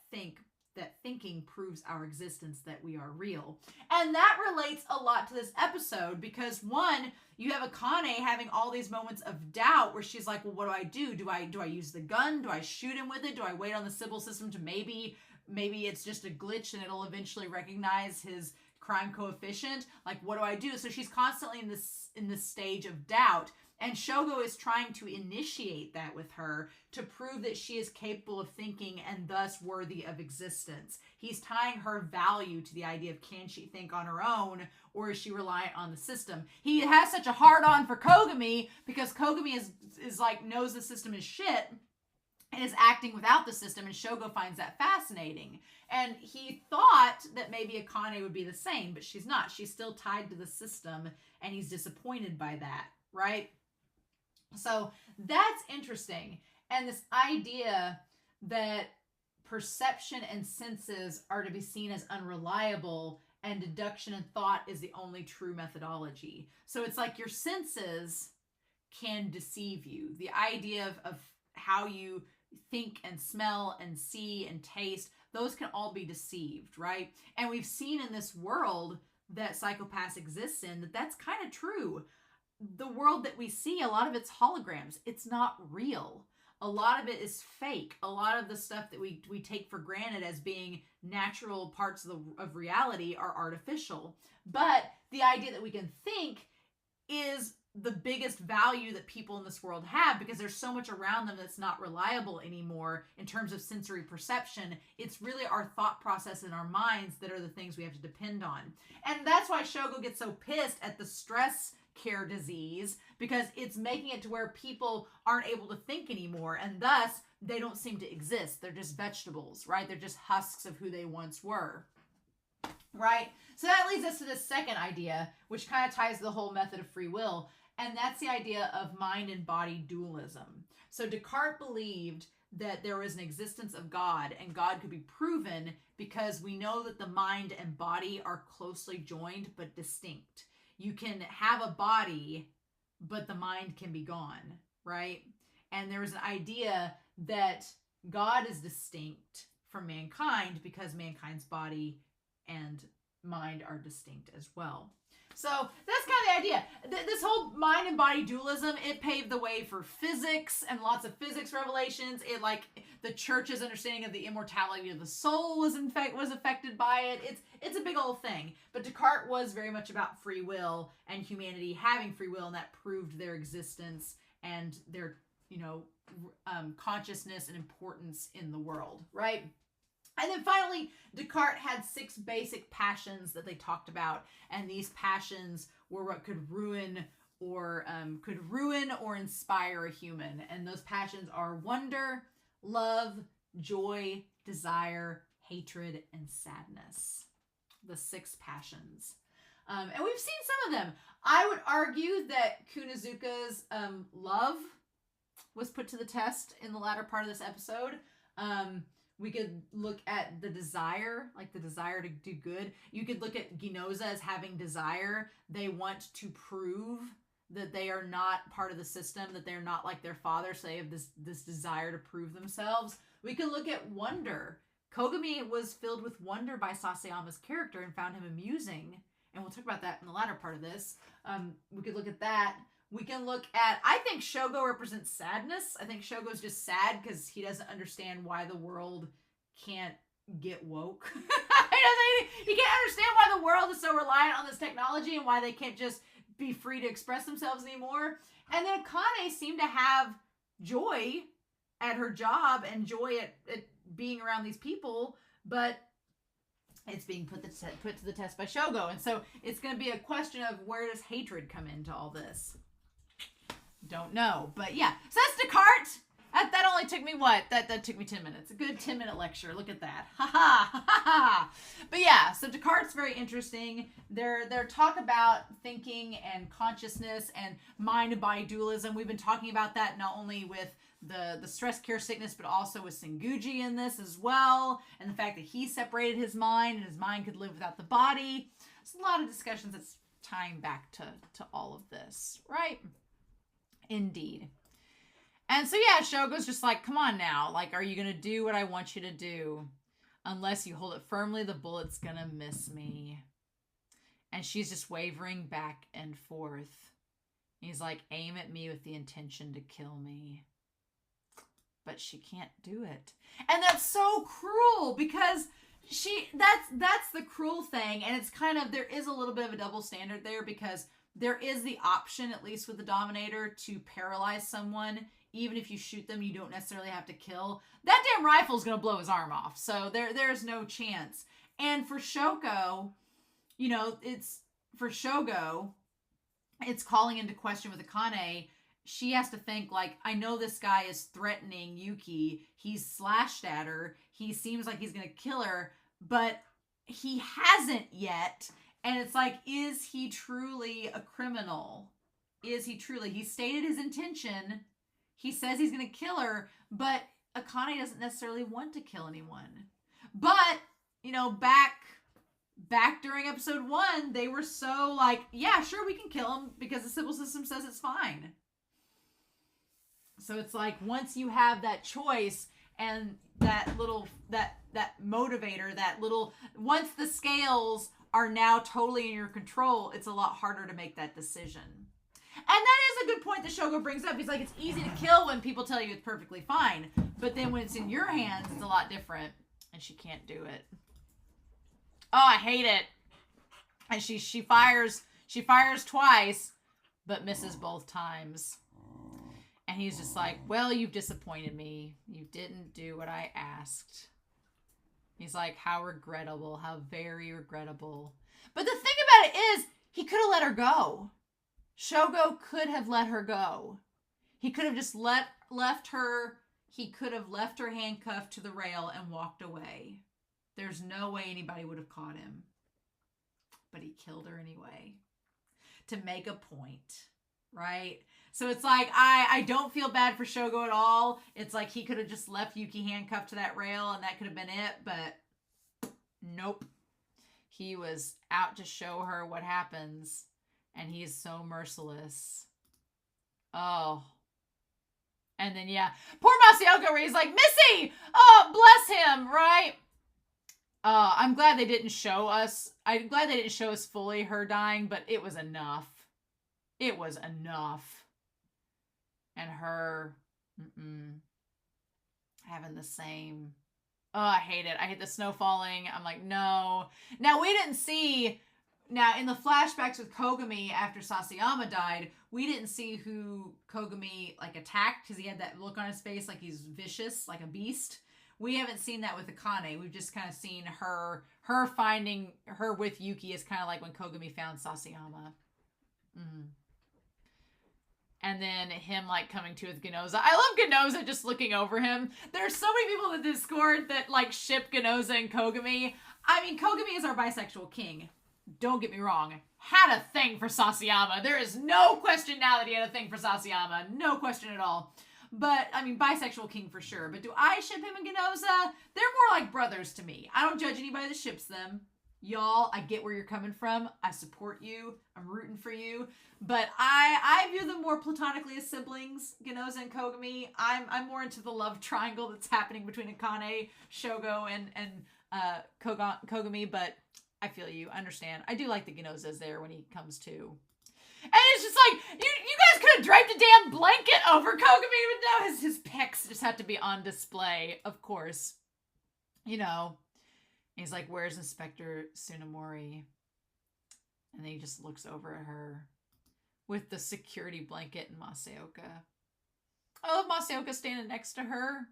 thinking proves our existence, that we are real. And that relates a lot to this episode because, one, you have Akane having all these moments of doubt where she's like, well, what do I do? Do I use the gun? Do I shoot him with it? Do I wait on the Sybil system to maybe it's just a glitch and it'll eventually recognize his crime coefficient? Like, what do I do? So she's constantly in this stage of doubt. And Shogo is trying to initiate that with her to prove that she is capable of thinking and thus worthy of existence. He's tying her value to the idea of, can she think on her own or is she reliant on the system? He has such a hard-on for Kogami because Kogami is like, knows the system is shit and is acting without the system, and Shogo finds that fascinating. And he thought that maybe Akane would be the same, but she's not. She's still tied to the system, and he's disappointed by that, right? So that's interesting. And this idea that perception and senses are to be seen as unreliable and deduction and thought is the only true methodology. So it's like your senses can deceive you. The idea of how you think and smell and see and taste, those can all be deceived, right? And we've seen in this world that psychopaths exist in that's kind of true. The world that we see, a lot of it's holograms. It's not real. A lot of it is fake. A lot of the stuff that we take for granted as being natural parts of reality are artificial. But the idea that we can think is the biggest value that people in this world have, because there's so much around them that's not reliable anymore in terms of sensory perception. It's really our thought process in our minds that are the things we have to depend on. And that's why Shogo gets so pissed at the stress care disease, because it's making it to where people aren't able to think anymore, and thus they don't seem to exist. They're just vegetables, right? They're just husks of who they once were, right? So that leads us to this second idea, which kind of ties the whole method of free will, and that's the idea of mind and body dualism. So Descartes believed that there was an existence of God, and God could be proven because we know that the mind and body are closely joined but distinct. You can have a body, but the mind can be gone, right? And there was an idea that God is distinct from mankind because mankind's body and mind are distinct as well. So that's kind of the idea. This whole mind and body dualism, it paved the way for physics and lots of physics revelations. It, like, the church's understanding of the immortality of the soul was affected by it. It's a big old thing. But Descartes was very much about free will and humanity having free will, and that proved their existence and their, consciousness and importance in the world, right? And then finally, Descartes had 6 basic passions that they talked about, and these passions were what could ruin or inspire a human. And those passions are wonder, love, joy, desire, hatred, and sadness. The 6 passions. And we've seen some of them. I would argue that Kunizuka's love was put to the test in the latter part of this episode. We could look at the desire, like the desire to do good. You could look at Ginoza as having desire. They want to prove that they are not part of the system, that they're not like their father, so they have this desire to prove themselves. We could look at wonder. Kogami was filled with wonder by Sasayama's character and found him amusing. And we'll talk about that in the latter part of this. We could look at that. We can look at, I think Shogo represents sadness. I think Shogo's just sad because he doesn't understand why the world can't get woke. He can't understand why the world is so reliant on this technology and why they can't just be free to express themselves anymore. And then Akane seemed to have joy at her job and joy at being around these people, but it's being put to the test by Shogo. And so it's going to be a question of where does hatred come into all this? Don't know. But yeah, so that's Descartes. That only took me what? That took me 10 minutes. A good 10-minute lecture. Look at that. Ha ha ha ha. But yeah, so Descartes very interesting. Their talk about thinking and consciousness and mind and body dualism. We've been talking about that not only with the stress cure sickness, but also with Senguji in this as well. And the fact that he separated his mind and his mind could live without the body. There's a lot of discussions that's tying back to all of this, right? Indeed. And so, yeah, Shogo's just like, come on now. Like, are you going to do what I want you to do? Unless you hold it firmly, the bullet's going to miss me. And she's just wavering back and forth. He's like, aim at me with the intention to kill me. But she can't do it. And that's so cruel because that's the cruel thing. And it's kind of, there is a little bit of a double standard there because there is the option, at least with the Dominator, to paralyze someone. Even if you shoot them, you don't necessarily have to kill. That damn rifle's going to blow his arm off. So there's no chance. And for Shogo, you know, it's calling into question with Akane. She has to think, like, I know this guy is threatening Yuki. He's slashed at her. He seems like he's going to kill her. But he hasn't yet. And it's like, is he truly a criminal? Is he truly? He stated his intention. He says he's going to kill her, but Akane doesn't necessarily want to kill anyone. But, you know, back during episode 1, they were so like, yeah, sure, we can kill him because the civil system says it's fine. So it's like, once you have that choice and that motivator, once the scales are now totally in your control, it's a lot harder to make that decision. And that is a good point that Shogo brings up. He's like, it's easy to kill when people tell you it's perfectly fine. But then when it's in your hands, it's a lot different. And she can't do it. Oh, I hate it. And she fires twice, but misses both times. And he's just like, well, you've disappointed me. You didn't do what I asked. He's like, how regrettable. How very regrettable. But the thing about it is, he could have let her go. Shogo could have let her go. He could have just left her. He could have left her handcuffed to the rail and walked away. There's no way anybody would have caught him. But he killed her anyway. To make a point. Right? So it's like, I don't feel bad for Shogo at all. It's like he could have just left Yuki handcuffed to that rail and that could have been it. But nope. He was out to show her what happens. And he is so merciless. Oh. And then, yeah. Poor Masaoka, where he's like, Missy! Oh, bless him, right? I'm glad they didn't show us. I'm glad they didn't show us fully her dying, but it was enough. It was enough. And her having the same... Oh, I hate it. I hate the snow falling. I'm like, no. Now, we didn't see... Now, in the flashbacks with Kogami after Sasayama died, we didn't see who Kogami, like, attacked because he had that look on his face like he's vicious, like a beast. We haven't seen that with Akane. We've just kind of seen her finding her with Yuki is kind of like when Kogami found Sasayama. And then him, like, coming to with Genoza. I love Genoza just looking over him. There's so many people in the Discord that, like, ship Genoza and Kogami. I mean, Kogami is our bisexual king. Don't get me wrong, had a thing for Sasayama. There is no question now that he had a thing for Sasayama. No question at all. But, I mean, bisexual king for sure. But do I ship him and Genoza? They're more like brothers to me. I don't judge anybody that ships them. Y'all, I get where you're coming from. I support you. I'm rooting for you. But I view them more platonically as siblings, Genoza and Kogami. I'm more into the love triangle that's happening between Akane, Shogo, and Kogami, but... I feel you. I understand. I do like the Genozas there when he comes to. And it's just like, you guys could have draped a damn blanket over Kogami, but no, his pecs just have to be on display, of course. You know. And he's like, where's Inspector Tsunemori? And then he just looks over at her with the security blanket and Masaoka. I love Masaoka standing next to her.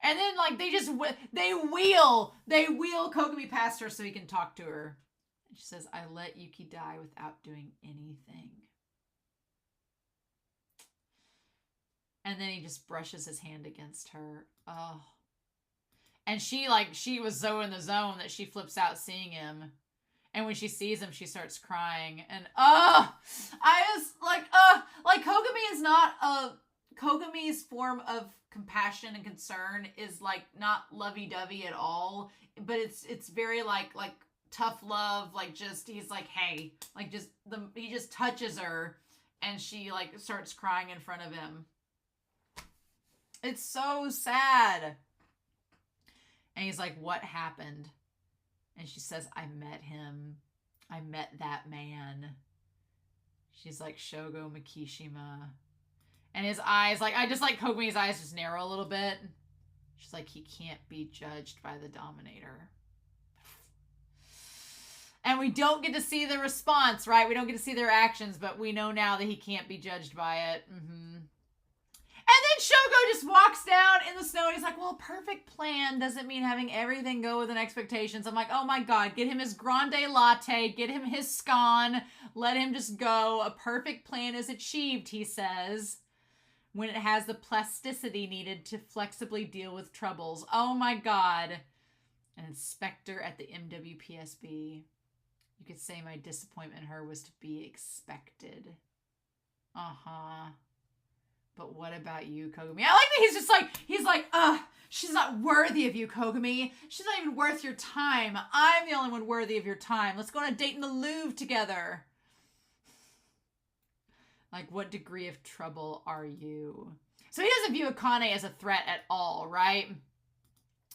And then, like, they wheel Kogami past her so he can talk to her. And she says, I let Yuki die without doing anything. And then he just brushes his hand against her. Oh. And she was so in the zone that she flips out seeing him. And when she sees him, she starts crying. And, I was like Kogami is not Kogami's form of compassion and concern is, like, not lovey-dovey at all. But it's very, like tough love. Like, just, he's like, hey. Like, he just touches her. And she, like, starts crying in front of him. It's so sad. And he's like, what happened? And she says, I met him. I met that man. She's like, Shogo Makishima. And his eyes, like, I just like Kogami's eyes just narrow a little bit. She's like, he can't be judged by the Dominator. And we don't get to see the response, right? We don't get to see their actions, but we know now that he can't be judged by it. And then Shogo just walks down in the snow and he's like, well, a perfect plan doesn't mean having everything go within expectations. I'm like, oh my God, get him his grande latte, get him his scone, let him just go. A perfect plan is achieved, he says, when it has the plasticity needed to flexibly deal with troubles. Oh my God. An inspector at the MWPSB. You could say my disappointment in her was to be expected. But what about you, Kogami? I like that he's like, she's not worthy of you, Kogami. She's not even worth your time. I'm the only one worthy of your time. Let's go on a date in the Louvre together. Like, what degree of trouble are you? So he doesn't view Akane as a threat at all, right?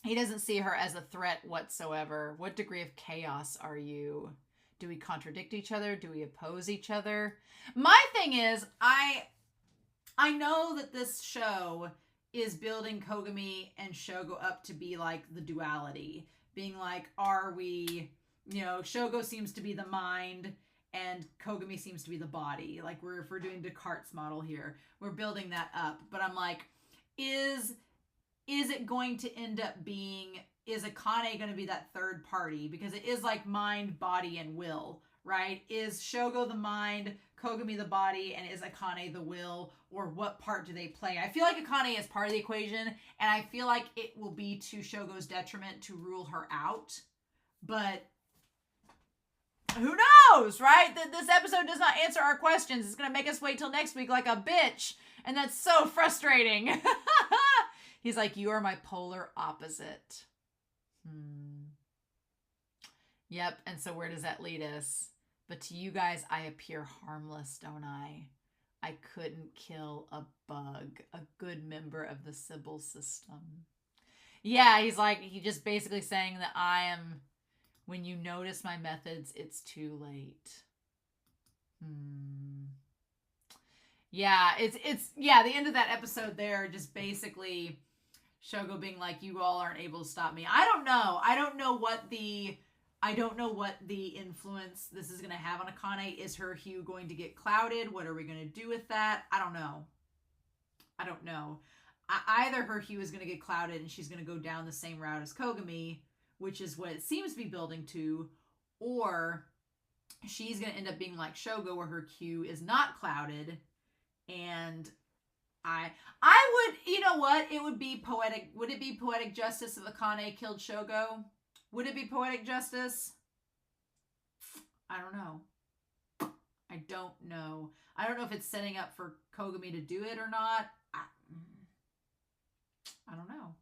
He doesn't see her as a threat whatsoever. What degree of chaos are you? Do we contradict each other? Do we oppose each other? My thing is, I know that this show is building Kogami and Shogo up to be like the duality. Being like, are we, Shogo seems to be the mind and Kogami seems to be the body. Like, if we're doing Descartes' model here, we're building that up. But I'm like, is it going to end up being, is Akane going to be that third party? Because it is like mind, body, and will, right? Is Shogo the mind, Kogami the body, and is Akane the will? Or what part do they play? I feel like Akane is part of the equation, and I feel like it will be to Shogo's detriment to rule her out. But who knows, right? This episode does not answer our questions. It's going to make us wait till next week like a bitch. And that's so frustrating. He's like, you are my polar opposite. Yep, and so where does that lead us? But to you guys, I appear harmless, don't I? I couldn't kill a bug, a good member of the Sybil system. Yeah, he's just basically saying that I am, when you notice my methods, it's too late. Yeah, the end of that episode there, just basically Shogo being like, you all aren't able to stop me. I don't know. I don't know what the influence this is going to have on Akane. Is her hue going to get clouded? What are we going to do with that? I don't know. Either her hue is going to get clouded and she's going to go down the same route as Kogami, which is what it seems to be building to, or she's going to end up being like Shogo, where her hue is not clouded. And I would, you know what? It would be poetic. Would it be poetic justice if Akane killed Shogo? Would it be poetic justice? I don't know. I don't know if it's setting up for Kogami to do it or not. I don't know.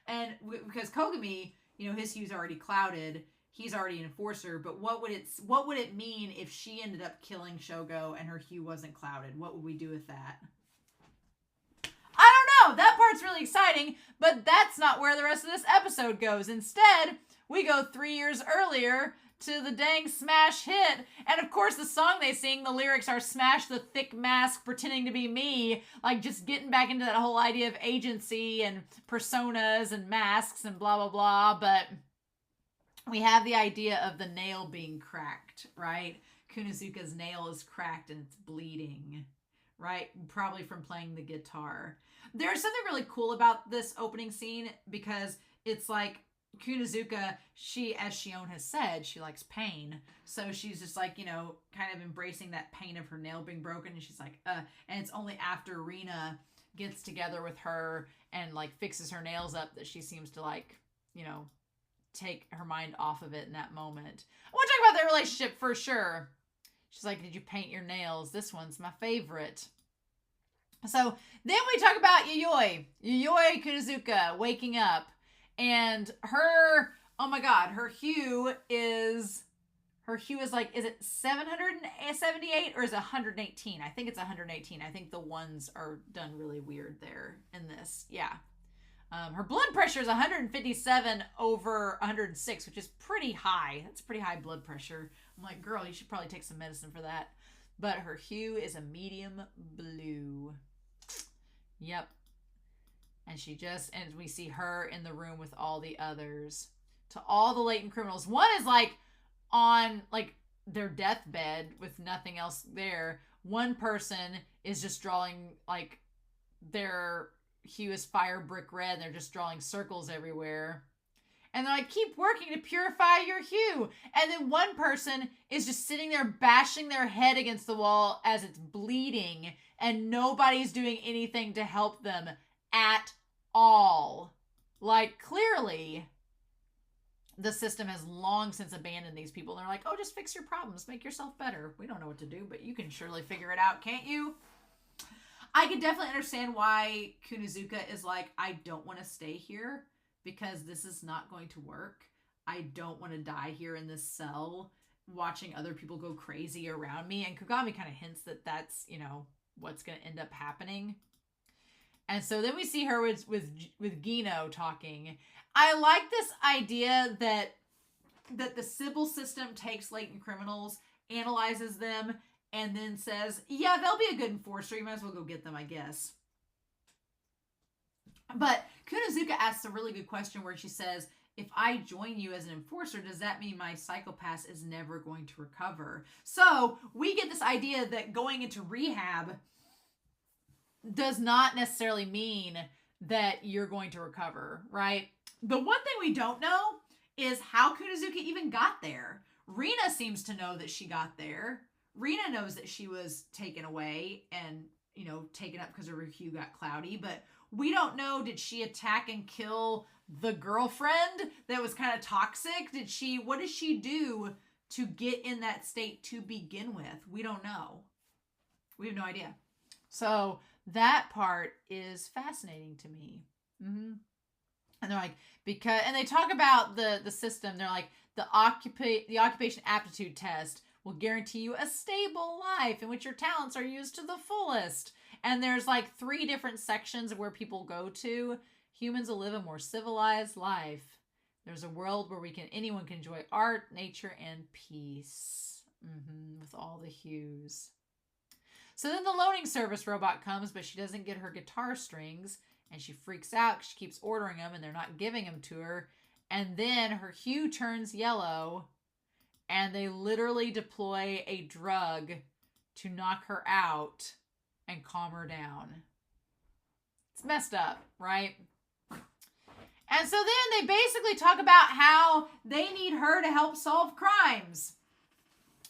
And because Kogami, his hue's already clouded. He's already an enforcer. But what would it mean if she ended up killing Shogo and her hue wasn't clouded? What would we do with that? I don't know. That part's really exciting, but that's not where the rest of this episode goes. Instead, we go 3 years earlier to the dang smash hit. And of course, the song they sing, the lyrics are smash the thick mask pretending to be me. Like, just getting back into that whole idea of agency and personas and masks and blah, blah, blah. But we have the idea of the nail being cracked, right? Kunizuka's nail is cracked and it's bleeding, right? Probably from playing the guitar. There's something really cool about this opening scene because it's like Kunizuka, she, as Shion has said, she likes pain. So she's just like, you know, kind of embracing that pain of her nail being broken. And she's like, and it's only after Rina gets together with her and like fixes her nails up that she seems to like, you know, take her mind off of it in that moment. I want to talk about their relationship for sure. She's like, did you paint your nails? This one's my favorite. So then we talk about Yayoi Kunizuka waking up. And her, oh my God, her hue is like, is it 778 or is it 118? I think it's 118. I think the ones are done really weird there in this. Yeah. Her blood pressure is 157 over 106, which is pretty high. That's pretty high blood pressure. I'm like, girl, you should probably take some medicine for that. But her hue is a medium blue. Yep. And and we see her in the room with all the others. To all the latent criminals. One is like on like their deathbed with nothing else there. One person is just drawing like their hue is fire brick red. And they're just drawing circles everywhere. And they're like, keep working to purify your hue. And then one person is just sitting there bashing their head against the wall as it's bleeding. And nobody's doing anything to help them at all. Like, clearly, the system has long since abandoned these people. And they're like, oh, just fix your problems. Make yourself better. We don't know what to do, but you can surely figure it out, can't you? I can definitely understand why Kunizuka is like, I don't want to stay here because this is not going to work. I don't want to die here in this cell watching other people go crazy around me. And Kogami kind of hints that that's, you know, what's going to end up happening. And so then we see her with Gino talking. I like this idea that the Sybil system takes latent criminals, analyzes them, and then says, yeah, they'll be a good enforcer. You might as well go get them, I guess. But Kunizuka asks a really good question where she says, if I join you as an enforcer, does that mean my psychopath is never going to recover? So we get this idea that going into rehab does not necessarily mean that you're going to recover, right? The one thing we don't know is how Kunizuka even got there. Rina seems to know that she got there. Rina knows that she was taken away and, you know, taken up because her hue got cloudy, but we don't know, did she attack and kill the girlfriend that was kind of toxic? What did she do to get in that state to begin with? We don't know. We have no idea. So that part is fascinating to me. Mm-hmm. And they're like, and they talk about the system. They're like, the occupation aptitude test will guarantee you a stable life in which your talents are used to the fullest. And there's like 3 different sections of where people go to. Humans will live a more civilized life. There's a world where anyone can enjoy art, nature, and peace. With all the hues. So then the loaning service robot comes, but she doesn't get her guitar strings. And she freaks out. She keeps ordering them, and they're not giving them to her. And then her hue turns yellow. And they literally deploy a drug to knock her out and calm her down. It's messed up, right? And so then they basically talk about how they need her to help solve crimes.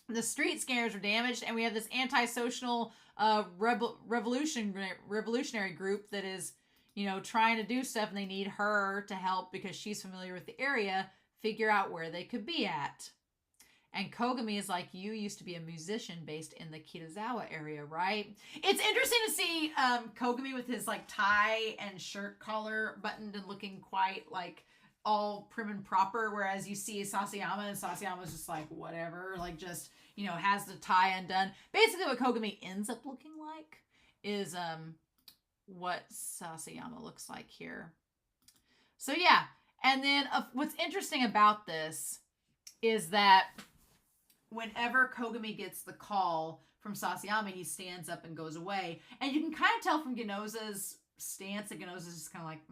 The street scanners are damaged, and we have this antisocial revolutionary group that is, you know, trying to do stuff, and they need her to help because she's familiar with the area, figure out where they could be at. And Kogami is like, you used to be a musician based in the Kitazawa area, right? It's interesting to see Kogami with his like tie and shirt collar buttoned and looking quite like all prim and proper, whereas you see Sasayama, and Sasayama's just like whatever, like just, you know, has the tie undone. Basically what Kogami ends up looking like is what Sasayama looks like here. So yeah, and then what's interesting about this is that whenever Kogami gets the call from Sasayama, he stands up and goes away. And you can kind of tell from Genoza's stance that Genoza's just kind of like,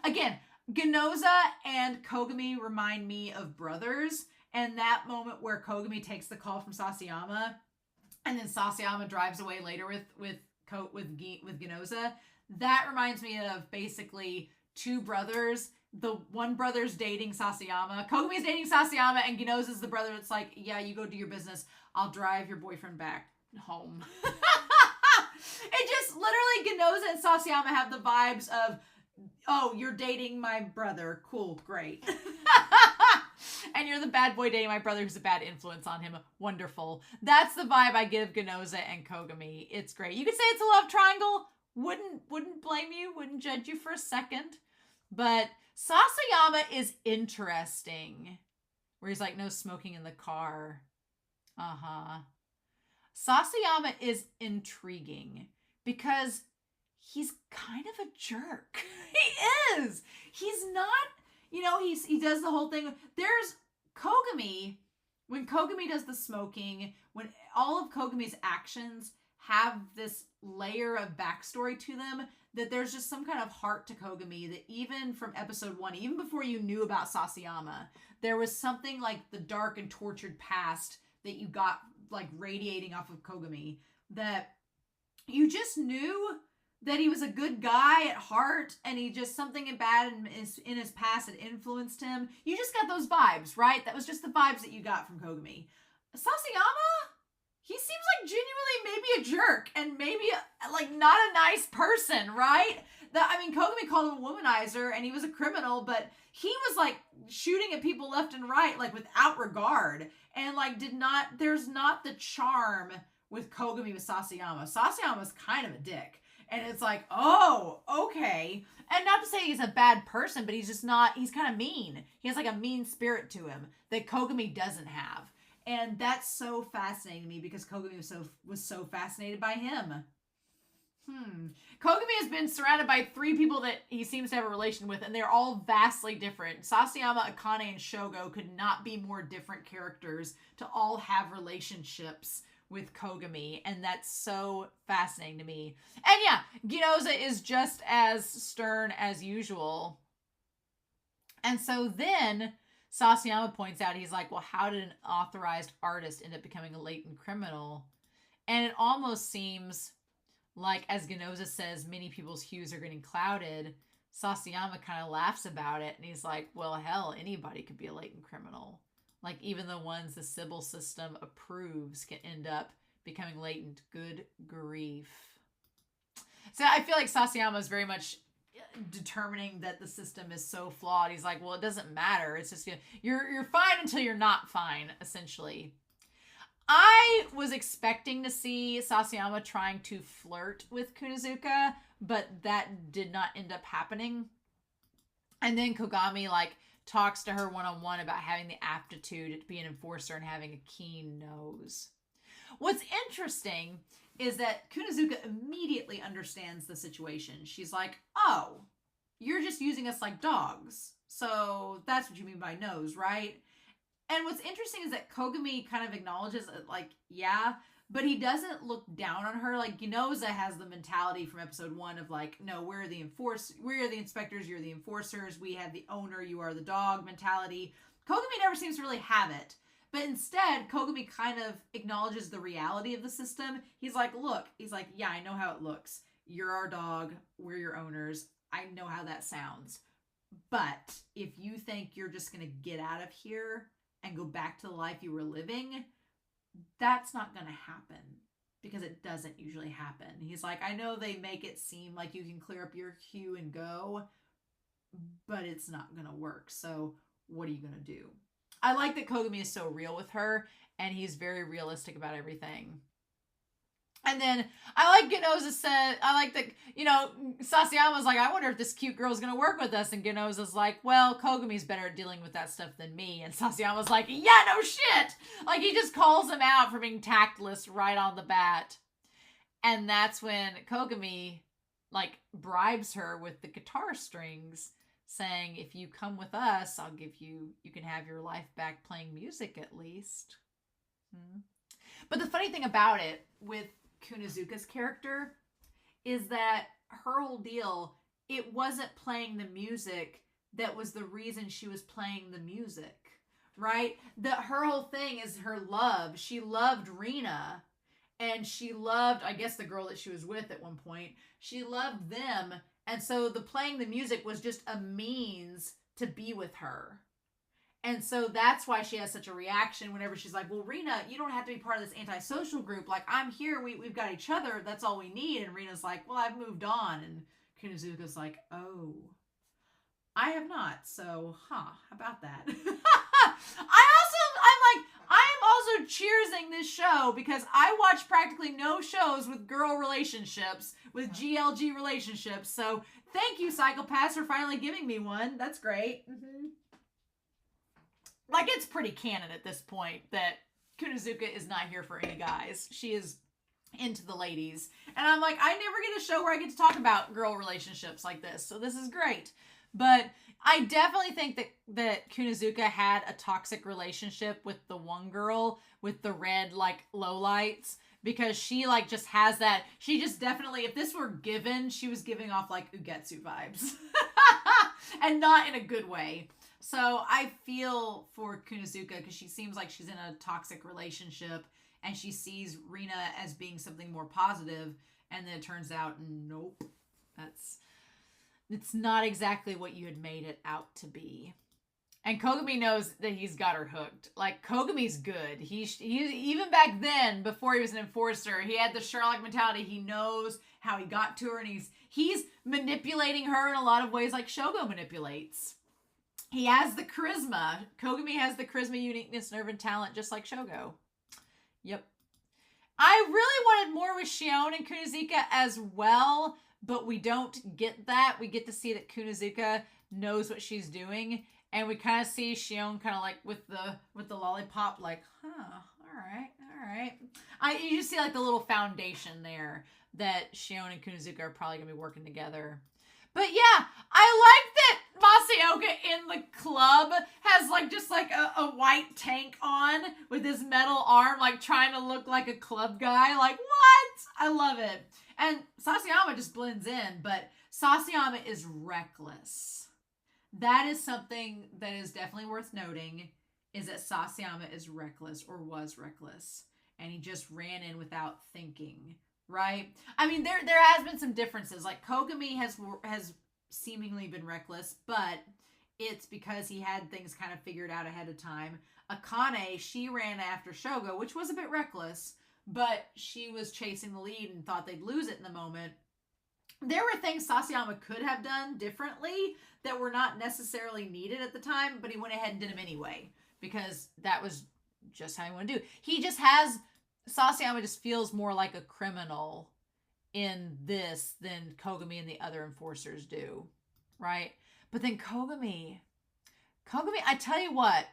Again, Genoza and Kogami remind me of brothers. And that moment where Kogami takes the call from Sasayama, and then Sasayama drives away later with with Ginoza. That reminds me of basically two brothers. The one brother's dating Sasayama. Kogami's dating Sasayama, and Ginoza's the brother that's like, yeah, you go do your business. I'll drive your boyfriend back home. It just literally, Ginoza and Sasayama have the vibes of, oh, you're dating my brother. Cool, great. And you're the bad boy dating my brother who's a bad influence on him. Wonderful. That's the vibe I give Ginoza and Kogami. It's great. You could say it's a love triangle. Wouldn't blame you. Wouldn't judge you for a second. But Sasayama is interesting. Where he's like, no smoking in the car. Sasayama is intriguing because he's kind of a jerk. He is. He's not, he does the whole thing. There's Kogami, when Kogami does the smoking, when all of Kogami's actions have this layer of backstory to them, that there's just some kind of heart to Kogami, that even from episode 1, even before you knew about Sasayama, there was something like the dark and tortured past that you got like radiating off of Kogami, that you just knew that he was a good guy at heart, and he just, something bad in his past had influenced him. You just got those vibes, right? That was just the vibes that you got from Kogami. Sasayama, he seems like genuinely maybe a jerk, and maybe like not a nice person, right? Kogami called him a womanizer, and he was a criminal, but he was like shooting at people left and right, like without regard, and like there's not the charm with Kogami with Sasayama. Sasayama's kind of a dick. And it's like, oh, okay. And not to say he's a bad person, but he's kind of mean. He has like a mean spirit to him that Kogami doesn't have. And that's so fascinating to me because Kogami was so fascinated by him. Kogami has been surrounded by 3 people that he seems to have a relation with, and they're all vastly different. Sasayama, Akane, and Shogo could not be more different characters to all have relationships with Kogami, and that's so fascinating to me. And yeah, Ginoza is just as stern as usual. And so then Sasayama points out, he's like, well, how did an authorized artist end up becoming a latent criminal? And it almost seems like, as Ginoza says, many people's hues are getting clouded. Sasayama kind of laughs about it, and he's like, well, hell, anybody could be a latent criminal. Like, even the ones the Sybil system approves can end up becoming latent. Good grief. So I feel like Sasayama is very much determining that the system is so flawed. He's like, well, it doesn't matter. It's just, you're fine until you're not fine, essentially. I was expecting to see Sasayama trying to flirt with Kunizuka, but that did not end up happening. And then Kogami, talks to her one-on-one about having the aptitude to be an enforcer and having a keen nose. What's interesting is that Kunizuka immediately understands the situation. She's like, oh, you're just using us like dogs. So that's what you mean by nose, right? And what's interesting is that Kogami kind of acknowledges it, yeah, but he doesn't look down on her. Ginoza has the mentality from episode 1 of no, we're the inspectors, you're the enforcers, we have the owner, you are the dog mentality. Kogami never seems to really have it. But instead, Kogami kind of acknowledges the reality of the system. He's like, look, yeah, I know how it looks. You're our dog, we're your owners. I know how that sounds. But if you think you're just going to get out of here and go back to the life you were living, that's not going to happen, because it doesn't usually happen. He's like, I know they make it seem like you can clear up your queue and go, but it's not going to work. So what are you going to do? I like that Kogami is so real with her, and he's very realistic about everything. And then I like Ginoza said, Sasayama's like, I wonder if this cute girl's going to work with us. And Ginoza's like, well, Kogami's better at dealing with that stuff than me. And Sasayama's like, yeah, no shit. He just calls him out for being tactless right on the bat. And that's when Kogami, bribes her with the guitar strings, saying, if you come with us, I'll give you can have your life back playing music at least. But the funny thing about it with Kunizuka's character is that her whole deal, it wasn't playing the music that was the reason she was playing the music, right? Her whole thing is her love. She loved Rina, And she loved, I guess, the girl that she was with at one point. She loved them. And so the playing the music was just a means to be with her. And so that's why she has such a reaction whenever she's like, well, Rina, you don't have to be part of this antisocial group. Like, I'm here. We've got each other. That's all we need. And Rina's like, well, I've moved on. And Kunizuka's like, oh, I have not. So, how about that? I am also cheersing this show because I watch practically no shows with girl relationships, with GLG relationships. So, thank you, Psychopaths, for finally giving me one. That's great. Mm-hmm. Like, it's pretty canon at this point that Kunizuka is not here for any guys. She is into the ladies. And I'm like, I never get a show where I get to talk about girl relationships like this. So this is great. But I definitely think that Kunizuka had a toxic relationship with the one girl with the red, like, lowlights. Because she, like, just has that. She just definitely, if this were given, she was giving off, like, Ugetsu vibes. And not in a good way. So I feel for Kunizuka because she seems like she's in a toxic relationship and she sees Rina as being something more positive, and then it turns out, nope, it's not exactly what you had made it out to be. And Kogami knows that he's got her hooked. Like, Kogami's good. He even back then, before he was an enforcer, he had the Sherlock mentality. He knows how he got to her, and he's manipulating her in a lot of ways like Shogo manipulates. He has the charisma. Kogami has the charisma, uniqueness, nerve, and talent, just like Shogo. Yep. I really wanted more with Shion and Kunizuka as well, but we don't get that. We get to see that Kunizuka knows what she's doing, and we kind of see Shion kind of like with the lollipop, like, all right. You just see like the little foundation there that Shion and Kunizuka are probably gonna be working together. But yeah, I like that Masaoka in the club has like just like a white tank on with his metal arm, like trying to look like a club guy. Like, what? I love it. And Sasayama just blends in, but Sasayama is reckless. That is something that is definitely worth noting, is that Sasayama is reckless, or was reckless. And he just ran in without thinking. Right? I mean, there has been some differences. Like, Kogami has seemingly been reckless, but it's because he had things kind of figured out ahead of time. Akane, she ran after Shogo, which was a bit reckless, but she was chasing the lead and thought they'd lose it in the moment. There were things Sasayama could have done differently that were not necessarily needed at the time, but he went ahead and did them anyway, because that was just how he wanted to do. Sasayama just feels more like a criminal in this than Kogami and the other enforcers do, right? But then Kogami, I tell you what,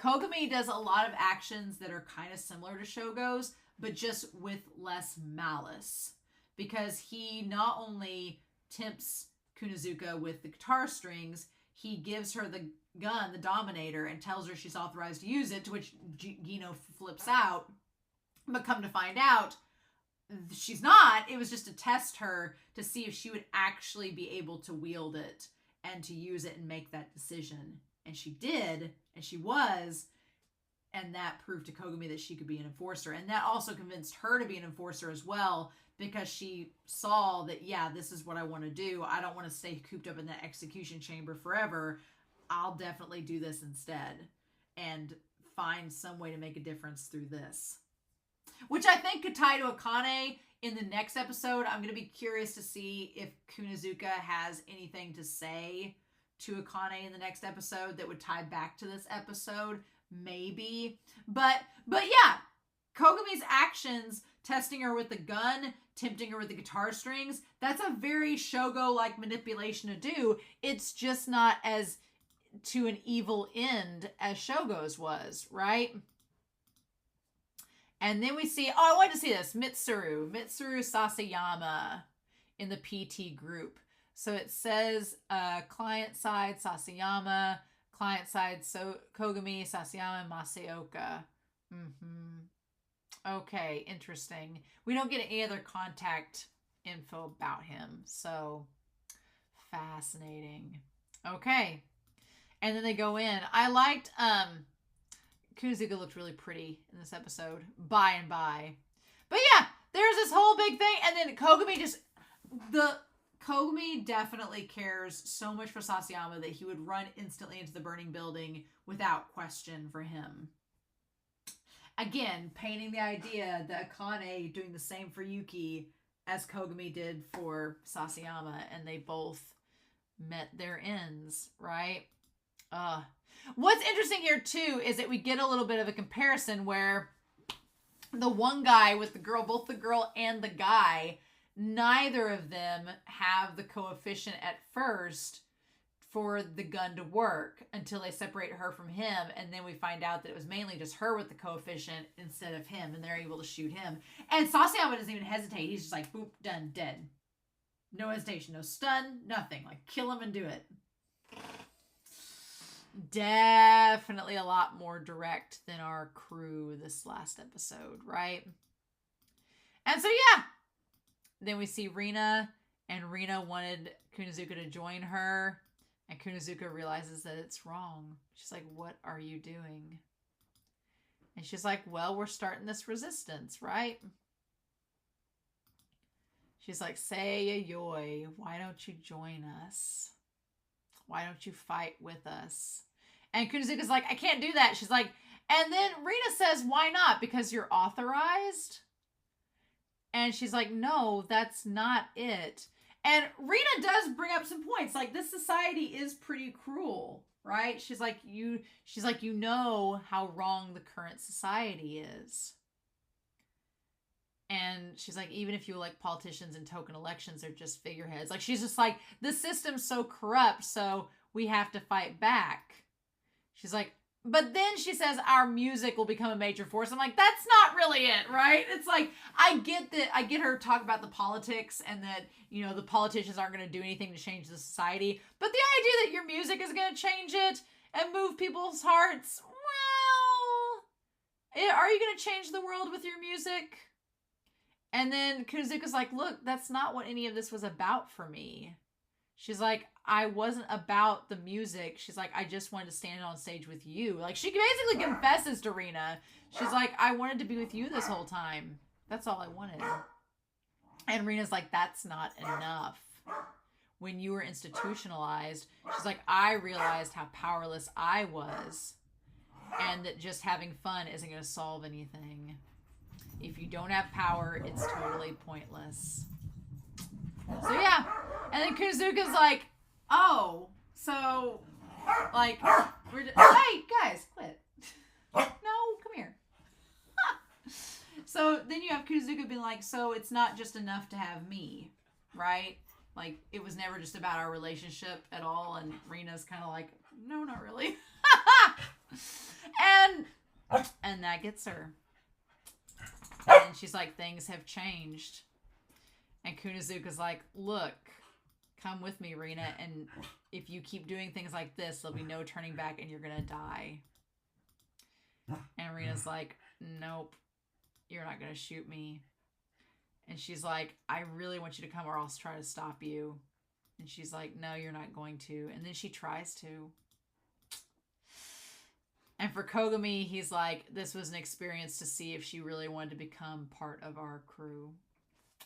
Kogami does a lot of actions that are kind of similar to Shogo's, but just with less malice. Because he not only tempts Kunizuka with the guitar strings, he gives her the gun, the Dominator, and tells her she's authorized to use it, to which Gino flips out. But come to find out, she's not. It was just to test her to see if she would actually be able to wield it and to use it and make that decision. And she did, and she was, and that proved to Kogami that she could be an enforcer. And that also convinced her to be an enforcer as well, because she saw that, yeah, this is what I want to do. I don't want to stay cooped up in that execution chamber forever. I'll definitely do this instead and find some way to make a difference through this. Which I think could tie to Akane in the next episode. I'm going to be curious to see if Kunizuka has anything to say to Akane in the next episode that would tie back to this episode. Maybe. But yeah, Kogami's actions, testing her with the gun, tempting her with the guitar strings, that's a very Shogo-like manipulation to do. It's just not as to an evil end as Shogo's was, right? And then we see, I wanted to see this, Mitsuru Sasayama in the PT group. So it says client side Sasayama, client side Kogami, Sasayama, and Masaoka. Okay, interesting. We don't get any other contact info about him. So fascinating. Okay. And then they go in. I liked Kunizuka looked really pretty in this episode, by and by. But yeah, there's this whole big thing, and then Kogami definitely cares so much for Sasayama that he would run instantly into the burning building without question for him. Again, painting the idea that Akane doing the same for Yuki as Kogami did for Sasayama, and they both met their ends, right? What's interesting here too is that we get a little bit of a comparison where the one guy with the girl, both the girl and the guy, neither of them have the coefficient at first for the gun to work until they separate her from him, and then we find out that it was mainly just her with the coefficient instead of him, and they're able to shoot him. And Sasayama doesn't even hesitate. He's just like, boop, done, dead. No hesitation, no stun, nothing. Like, kill him and do it. Definitely a lot more direct than our crew this last episode, right? And so, yeah. Then we see Rina, and Rina wanted Kunizuka to join her, and Kunizuka realizes that it's wrong. She's like, what are you doing? And she's like, well, we're starting this resistance, right? She's like, say yoi, why don't you join us? Why don't you fight with us? And Kunizuka's like, I can't do that. She's like, and then Rina says, why not? Because you're authorized? And she's like, no, that's not it. And Rina does bring up some points. Like, this society is pretty cruel, right? She's like, you know how wrong the current society is. And she's like, even if you like politicians and token elections, they're just figureheads. Like, she's just like, the system's so corrupt, so we have to fight back. She's like, but then she says our music will become a major force. I'm like, that's not really it, right? It's like, I get her to talk about the politics and that, you know, the politicians aren't going to do anything to change the society. But the idea that your music is going to change it and move people's hearts, well, are you going to change the world with your music? And then Kunizuka's like, look, that's not what any of this was about for me. She's like, I wasn't about the music. She's like, I just wanted to stand on stage with you. Like, she basically confesses to Rina. She's like, I wanted to be with you this whole time. That's all I wanted. And Rina's like, that's not enough. When you were institutionalized, she's like, I realized how powerless I was. And that just having fun isn't going to solve anything. If you don't have power, it's totally pointless. So yeah. And then Kunizuka's like, oh, so, like, hey, guys, quit. No, come here. So then you have Kunizuka being like, so it's not just enough to have me, right? Like, it was never just about our relationship at all. And Rina's kind of like, no, not really. And that gets her. And she's like, things have changed. And Kunizuka's like, look, come with me, Rina, and if you keep doing things like this, there'll be no turning back and you're gonna die. And Rina's like, nope, you're not gonna shoot me. And she's like, I really want you to come or I'll try to stop you. And she's like, no, you're not going to. And then she tries to. And for Kogami, he's like, this was an experience to see if she really wanted to become part of our crew.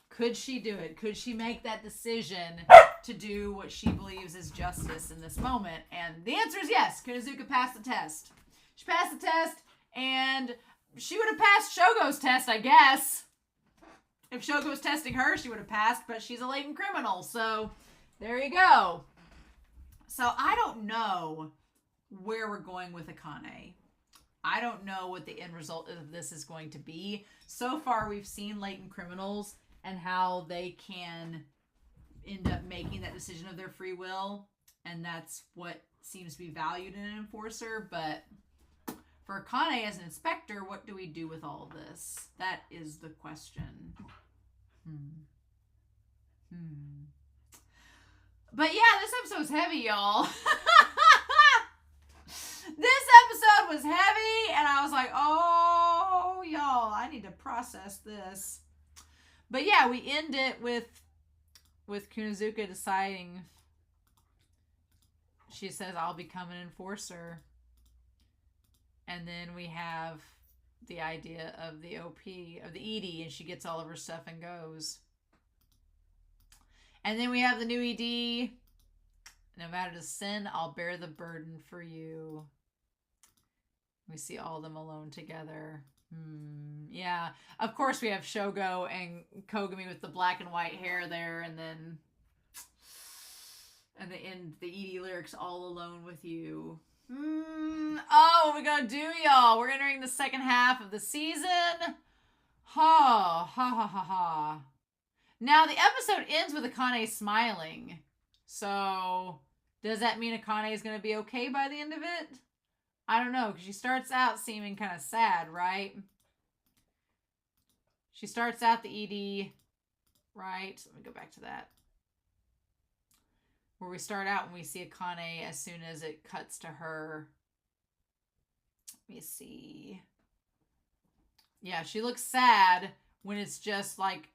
Could she do it? Could she make that decision to do what she believes is justice in this moment? And the answer is yes. Kunizuka passed the test. She passed the test, and she would have passed Shogo's test, I guess. If Shogo was testing her, she would have passed, but she's a latent criminal, so there you go. So I don't know where we're going with Akane. I don't know what the end result of this is going to be. So far, we've seen latent criminals and how they can end up making that decision of their free will. And that's what seems to be valued in an enforcer. But for Akane as an inspector, what do we do with all of this? That is the question. But yeah, this episode's heavy, y'all. This episode was heavy, and I was like, oh, y'all, I need to process this. But yeah, we end it with Kunizuka deciding, she says, I'll become an enforcer. And then we have the idea of the OP, of the ED, and she gets all of her stuff and goes. And then we have the new ED. No matter the sin, I'll bear the burden for you. We see all of them alone together. Yeah. Of course, we have Shogo and Kogami with the black and white hair there, and then at the end, the ED lyrics, all alone with you. Oh, what we gonna do, y'all? We're entering the second half of the season. Ha, ha, ha, ha, ha. Now, the episode ends with Akane smiling. So, does that mean Akane is going to be okay by the end of it? I don't know, because she starts out seeming kind of sad, right? She starts out the ED, right? Let me go back to that. Where we start out when we see Akane as soon as it cuts to her. Let me see. Yeah, she looks sad when it's just like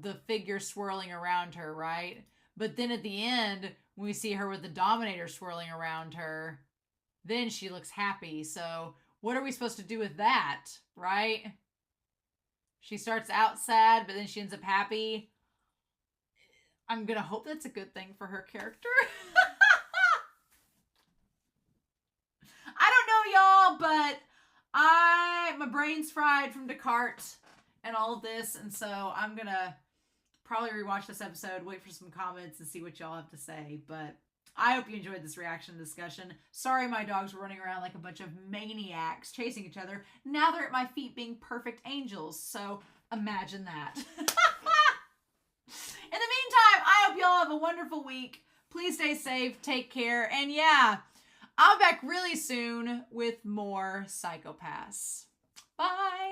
the figure swirling around her, right? But then at the end, when we see her with the Dominator swirling around her, then she looks happy. So what are we supposed to do with that, right? She starts out sad, but then she ends up happy. I'm going to hope that's a good thing for her character. I don't know, y'all, but my brain's fried from Descartes and all of this, and so I'm going to probably rewatch this episode, wait for some comments, and see what y'all have to say. But I hope you enjoyed this reaction discussion. Sorry my dogs were running around like a bunch of maniacs chasing each other. Now they're at my feet being perfect angels, so imagine that. In the meantime, I hope y'all have a wonderful week. Please stay safe, take care, and yeah, I'll be back really soon with more Psycho-Pass. Bye!